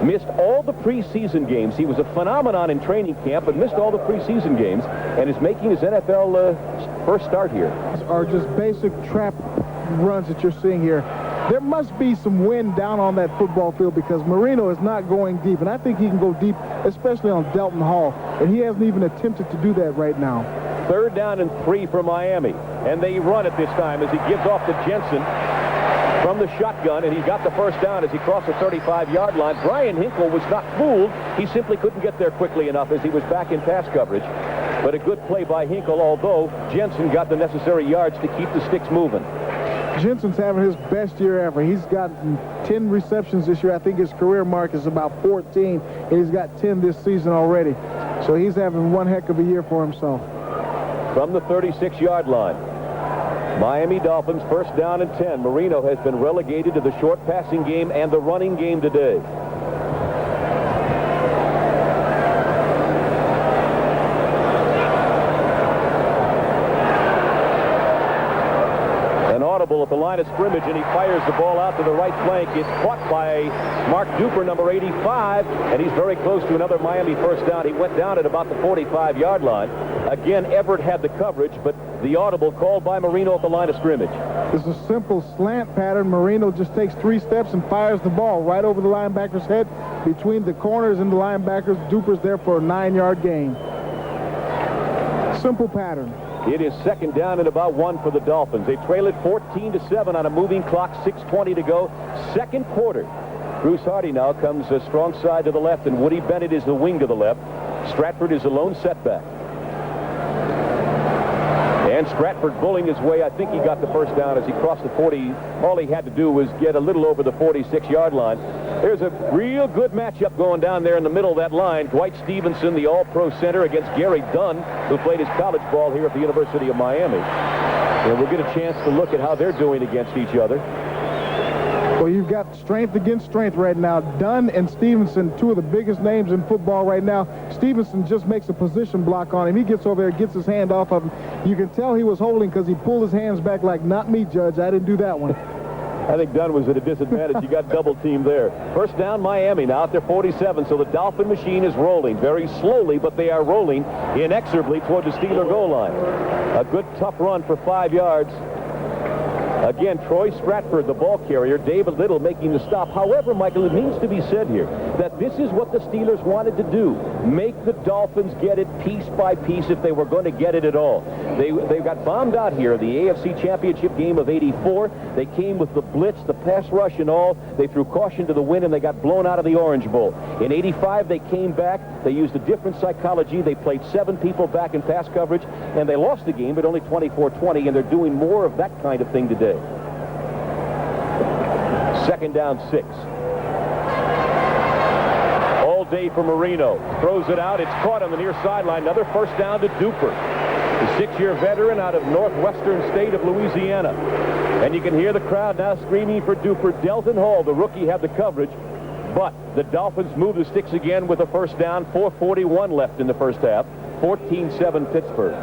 missed all the preseason games. He was a phenomenon in training camp, but missed all the preseason games and is making his NFL first start here. Are just basic trap runs that you're seeing here. There must be some wind down on that football field because Marino is not going deep, and I think he can go deep, especially on Delton Hall, and he hasn't even attempted to do that right now. Third down and 3 for Miami, and they run it this time as he gives off to Jensen from the shotgun, and he got the first down as he crossed the 35-yard line. Brian Hinkle was not fooled. He simply couldn't get there quickly enough as he was back in pass coverage. But a good play by Hinkle, although Jensen got the necessary yards to keep the sticks moving. Jensen's having his best year ever. He's gotten 10 receptions this year. I think his career mark is about 14, and he's got 10 this season already. So he's having one heck of a year for himself. From the 36-yard line, Miami Dolphins first down and 10. Marino has been relegated to the short passing game and the running game today. At the line of scrimmage, and he fires the ball out to the right flank. It's caught by Mark Duper, number 85, and he's very close to another Miami first down. He went down at about the 45-yard line. Again, Everett had the coverage, but the audible called by Marino at the line of scrimmage. This is a simple slant pattern. Marino just takes 3 steps and fires the ball right over the linebacker's head between the corners and the linebackers. Duper's there for a 9-yard gain. Simple pattern. It is second down and about 1 for the Dolphins. They trail it 14-7 on a moving clock, 6:20 to go. Second quarter. Bruce Hardy now comes a strong side to the left, and Woody Bennett is the wing to the left. Stratford is the lone setback. And Stratford bullying his way. I think he got the first down as he crossed the 40. All he had to do was get a little over the 46-yard line. There's a real good matchup going down there in the middle of that line. Dwight Stevenson, the all-pro center, against Gary Dunn, who played his college ball here at the University of Miami. And we'll get a chance to look at how they're doing against each other. Well, you've got strength against strength right now. Dunn and Stevenson, two of the biggest names in football right now. Stevenson just makes a position block on him. He gets over there, gets his hand off of him. You can tell he was holding because he pulled his hands back like, not me, Judge. I didn't do that one. I think Dunn was at a disadvantage. You got double teamed there. First down, Miami, now at their 47. So the Dolphin machine is rolling very slowly, but they are rolling inexorably toward the Steeler goal line. A good, tough run for 5 yards. Again, Troy Stratford, the ball carrier, David Little making the stop. However, Michael, it needs to be said here that this is what the Steelers wanted to do. Make the Dolphins get it piece by piece if they were going to get it at all. They got bombed out here, the AFC Championship game of '84. They came with the blitz, the pass rush and all. They threw caution to the wind, and they got blown out of the Orange Bowl. In '85, they came back. They used a different psychology. They played 7 people back in pass coverage, and they lost the game, but only 24-20, and they're doing more of that kind of thing today. Second down, 6. All day for Marino. Throws it out. It's caught on the near sideline. Another first down to Duper, the 6-year veteran out of northwestern state of Louisiana. And you can hear the crowd now screaming for Duper. Delton Hall, the rookie, had the coverage, but the Dolphins move the sticks again with a first down. 4:41 left in the first half. 14-7 Pittsburgh.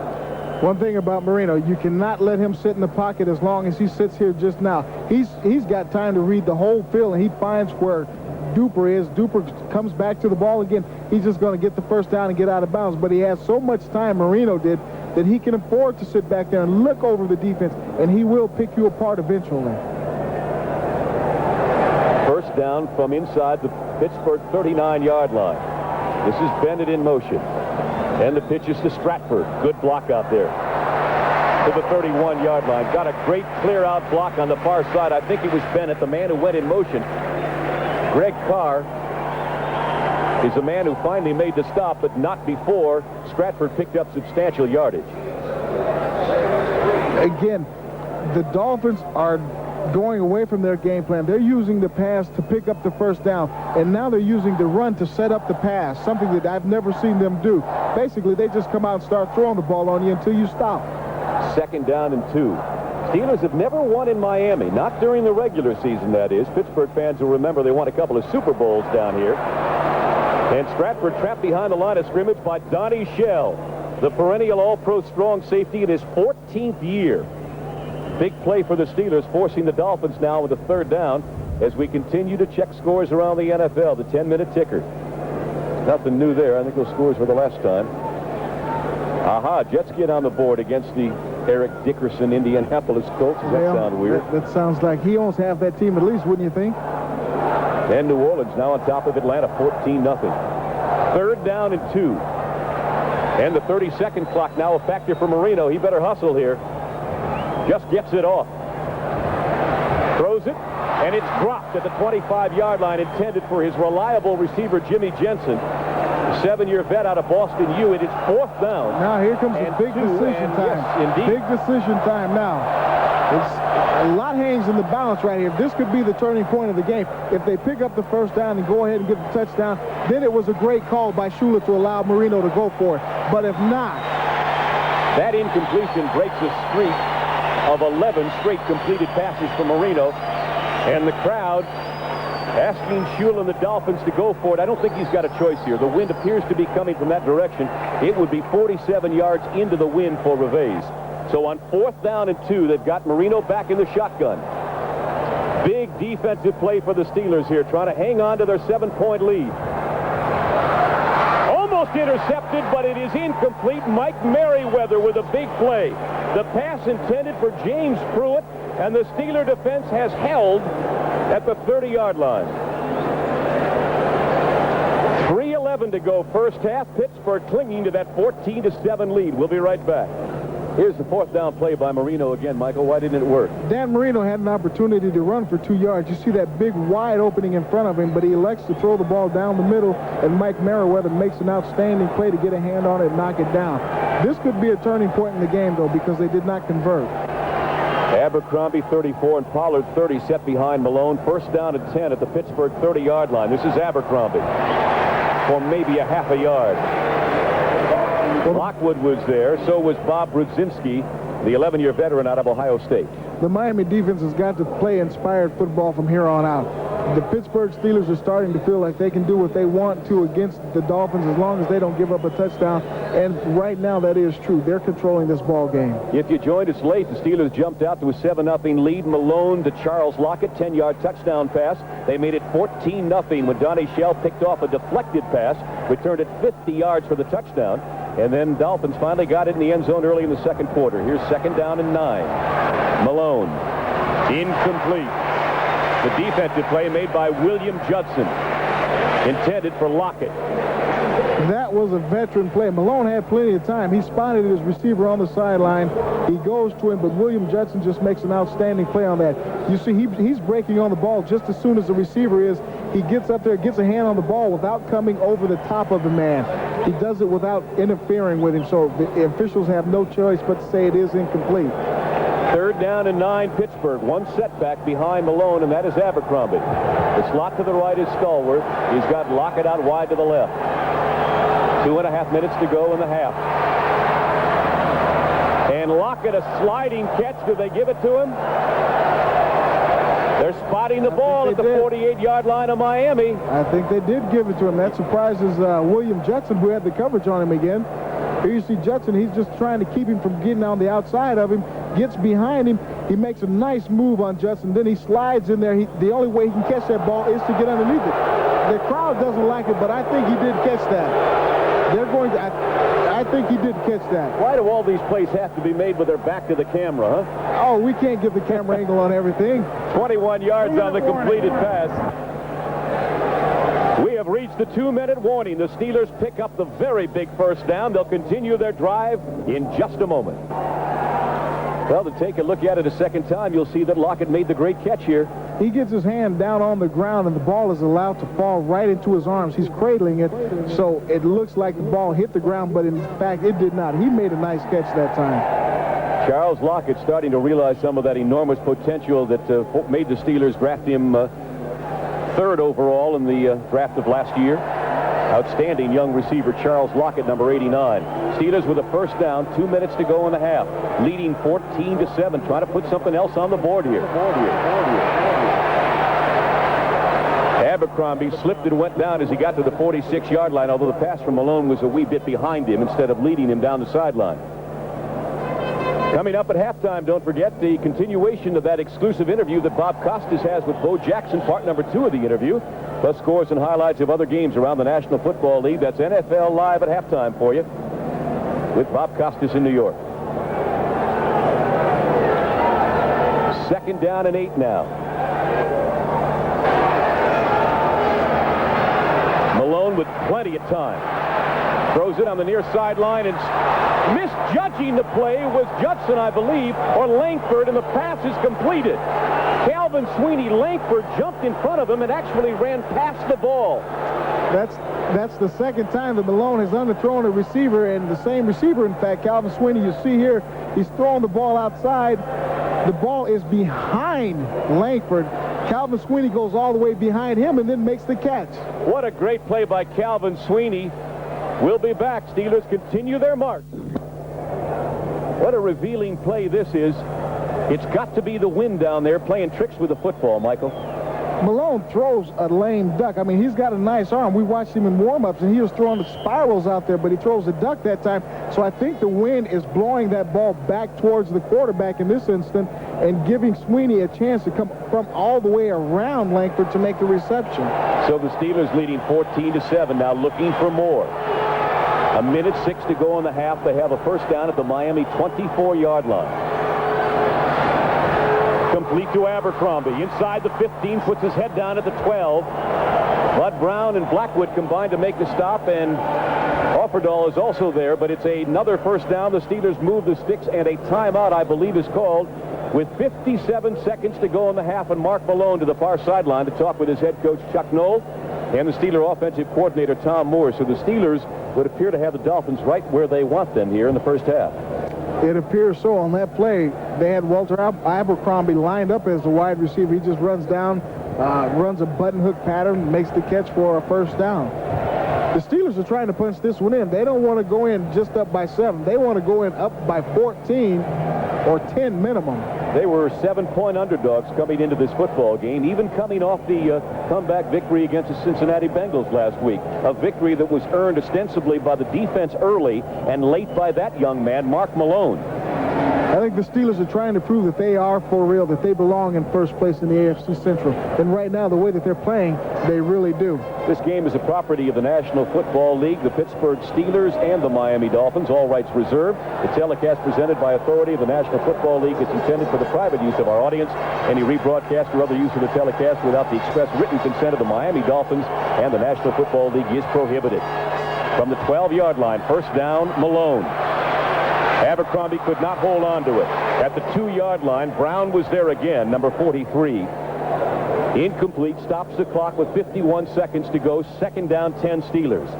One thing about Marino, you cannot let him sit in the pocket as long as he sits here just now. He's got time to read the whole field, and he finds where Duper is. Duper comes back to the ball again. He's just going to get the first down and get out of bounds. But he has so much time, Marino did, that he can afford to sit back there and look over the defense, and he will pick you apart eventually. First down from inside the Pittsburgh 39-yard line. This is Bennett in motion. And the pitch is to Stratford. Good block out there to the 31-yard line. Got a great clear-out block on the far side. I think it was Bennett, the man who went in motion. Greg Carr is the man who finally made the stop, but not before Stratford picked up substantial yardage. Again, the Dolphins are going away from their game plan. They're using the pass to pick up the first down, and now they're using the run to set up the pass, something that I've never seen them do. Basically, they just come out and start throwing the ball on you until you stop. Second down and 2. Steelers have never won in Miami, not during the regular season, that is. Pittsburgh fans will remember they won a couple of Super Bowls down here. And Stratford trapped behind the line of scrimmage by Donnie Shell, the perennial All-Pro strong safety in his 14th year. Big play for the Steelers, forcing the Dolphins now with a third down as we continue to check scores around the NFL, the 10-minute ticker. Nothing new there. I think those scores were the last time. Aha, Jets get on the board against the Eric Dickerson Indianapolis Colts. Does that sound weird? That sounds like he owns half that team at least, wouldn't you think? And New Orleans now on top of Atlanta, 14-0. Third down and 2. And the 30-second clock now a factor for Marino. He better hustle here. Just gets it off. Throws it, and it's dropped at the 25-yard line, intended for his reliable receiver, Jimmy Jensen. The 7-year vet out of Boston U. It is 4th down. Now here comes the big decision time. Yes, indeed. Big decision time now. It's a lot hangs in the balance right here. This could be the turning point of the game. If they pick up the first down and go ahead and get the touchdown, then it was a great call by Shula to allow Marino to go for it. But if not, that incompletion breaks a streak of 11 straight completed passes for Marino, and the crowd asking Shula and the Dolphins to go for it. I don't think he's got a choice here. The wind appears to be coming from that direction. It would be 47 yards into the wind for Reveiz. So on 4th down and 2, they've got Marino back in the shotgun. Big defensive play for the Steelers here, trying to hang on to their 7-point lead. Almost intercepted, but it is incomplete. Mike Merriweather with a big play. The pass intended for James Pruitt, and the Steeler defense has held at the 30-yard line. 3:11 to go first half. Pittsburgh clinging to that 14-7 lead. We'll be right back. Here's the 4th down play by Marino again, Michael. Why didn't it work? Dan Marino had an opportunity to run for 2 yards. You see that big wide opening in front of him, but he elects to throw the ball down the middle, and Mike Merriweather makes an outstanding play to get a hand on it and knock it down. This could be a turning point in the game, though, because they did not convert. Abercrombie 34 and Pollard 30 set behind Malone. First down and 10 at the Pittsburgh 30-yard line. This is Abercrombie for maybe a half a yard. Lockwood was there. So was Bob Brudzinski, the 11-year veteran out of Ohio State. The Miami defense has got to play inspired football from here on out. The Pittsburgh Steelers are starting to feel like they can do what they want to against the Dolphins as long as they don't give up a touchdown. And right now, that is true. They're controlling this ball game. If you joined us late, the Steelers jumped out to a 7-0 lead. Malone to Charles Lockett, 10-yard touchdown pass. They made it 14-0 when Donnie Shell picked off a deflected pass, returned it 50 yards for the touchdown. And then Dolphins finally got it in the end zone early in the second quarter. Here's 2nd down and 9. Malone Incomplete. The defensive play made by William Judson, intended for Lockett. That was a veteran play. Malone had plenty of time. He spotted his receiver on the sideline. He goes to him, but William Judson just makes an outstanding play on that. You see, he's breaking on the ball just as soon as the receiver is. He gets up there, gets a hand on the ball without coming over the top of the man. He does it without interfering with him, so the officials have no choice but to say it is incomplete. 3rd down and 9, Pittsburgh. One setback behind Malone, and that is Abercrombie. The slot to the right is Stallworth. He's got Lockett out wide to the left. 2.5 minutes to go in the half. And Lockett, a sliding catch. Do they give it to him? They're spotting the ball at the 48-yard line of Miami. I think they did give it to him. That surprises William Judson, who had the coverage on him again. Here you see Judson. He's just trying to keep him from getting on the outside of him. Gets behind him. He makes a nice move on Judson. Then he slides in there. The only way he can catch that ball is to get underneath it. The crowd doesn't like it, but I think he did catch that. They're going to... I think he did catch that. Why do all these plays have to be made with their back to the camera, huh? Oh, we can't give the camera angle on everything. 21 yards on the completed pass. We have reached the 2-minute warning. The Steelers pick up the very big first down. They'll continue their drive in just a moment. Well, to take a look at it a second time, you'll see that Lockett made the great catch here. He gets his hand down on the ground, and the ball is allowed to fall right into his arms. He's cradling it, so it looks like the ball hit the ground, but in fact, it did not. He made a nice catch that time. Charles Lockett starting to realize some of that enormous potential that made the Steelers draft him 3rd overall in the draft of last year. Outstanding young receiver Charles Lockett, number 89. Steelers with a first down, 2 minutes to go in the half, leading 14-7, trying to put something else on the board here. Abercrombie slipped and went down as he got to the 46-yard line, although the pass from Malone was a wee bit behind him instead of leading him down the sideline. Coming up at halftime, don't forget the continuation of that exclusive interview that Bob Costas has with Bo Jackson, part number 2 of the interview, plus scores and highlights of other games around the National Football League. That's NFL Live at halftime for you with Bob Costas in New York. 2nd down and 8 now. Malone with plenty of time. Throws it on the near sideline, and misjudging the play was Judson, I believe, or Langford, and the pass is completed. Calvin Sweeney Langford jumped in front of him and actually ran past the ball. That's the second time that Malone has underthrown a receiver, and the same receiver, in fact, Calvin Sweeney, you see here, he's throwing the ball outside. The ball is behind Langford. Calvin Sweeney goes all the way behind him and then makes the catch. What a great play by Calvin Sweeney. We'll be back. Steelers continue their march. What a revealing play this is. It's got to be the wind down there playing tricks with the football, Michael. Malone throws a lame duck. I mean, he's got a nice arm. We watched him in warm-ups, and he was throwing the spirals out there, but he throws a duck that time. So I think the wind is blowing that ball back towards the quarterback in this instant and giving Sweeney a chance to come from all the way around Langford to make the reception. So the Steelers leading 14-7, now looking for more. 1:06 to go in the half. They have a first down at the Miami 24-yard line. Complete to Abercrombie. Inside the 15, puts his head down at the 12. Bud Brown and Blackwood combined to make the stop, and Offerdahl is also there, but it's another first down. The Steelers move the sticks, and a timeout, I believe, is called with 57 seconds to go in the half, and Mark Malone to the far sideline to talk with his head coach, Chuck Knoll, and the Steeler offensive coordinator, Tom Moore. So the Steelers would appear to have the Dolphins right where they want them here in the first half. It appears so. On that play, they had Walter Abercrombie lined up as the wide receiver. He just runs down, runs a button hook pattern, makes the catch for a first down. The Steelers are trying to punch this one in. They don't want to go in just up by 7. They want to go in up by 14 or 10 minimum. They were 7-point underdogs coming into this football game, even coming off the comeback victory against the Cincinnati Bengals last week. A victory that was earned ostensibly by the defense early and late by that young man, Mark Malone. I think the Steelers are trying to prove that they are for real, that they belong in first place in the AFC Central. And right now, the way that they're playing, they really do. This game is a property of the National Football League, the Pittsburgh Steelers, and the Miami Dolphins, all rights reserved. The telecast presented by authority of the National Football League is intended for the private use of our audience. Any rebroadcast or other use of the telecast without the express written consent of the Miami Dolphins and the National Football League is prohibited. From the 12-yard line, first down, Malone. Abercrombie could not hold on to it. At the 2-yard line, Brown was there again, number 43. Incomplete, stops the clock with 51 seconds to go. Second down, 10 Steelers.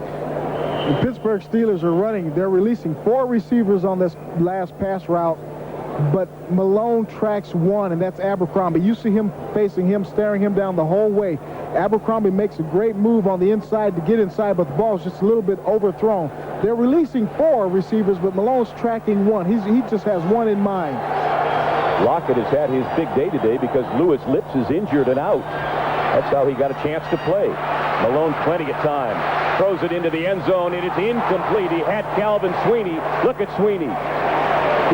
The Pittsburgh Steelers are running. They're releasing 4 receivers on this last pass route, but Malone tracks one, and that's Abercrombie. You see him facing him, staring him down the whole way. Abercrombie makes a great move on the inside to get inside, but the ball's just a little bit overthrown. They're releasing 4 receivers, but Malone's tracking one. He just has one in mind. Lockett has had his big day today because Lewis Lips is injured and out. That's how he got a chance to play. Malone plenty of time. Throws it into the end zone. It is incomplete. He had Calvin Sweeney. Look at Sweeney.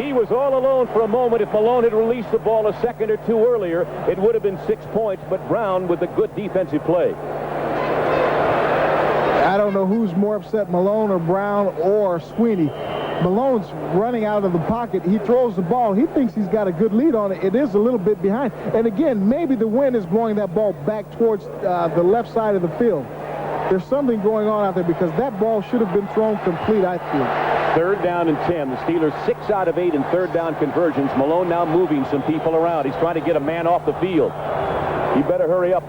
He was all alone for a moment. If Malone had released the ball a second or two earlier, it would have been 6 points, but Brown with a good defensive play. I don't know who's more upset, Malone or Brown or Sweeney. Malone's running out of the pocket. He throws the ball. He thinks he's got a good lead on it. It is a little bit behind. And again, maybe the wind is blowing that ball back towards the left side of the field. There's something going on out there because that ball should have been thrown complete, I feel. Third down and 10. The Steelers 6 out of 8 in third down conversions. Malone now moving some people around. He's trying to get a man off the field. He better hurry up.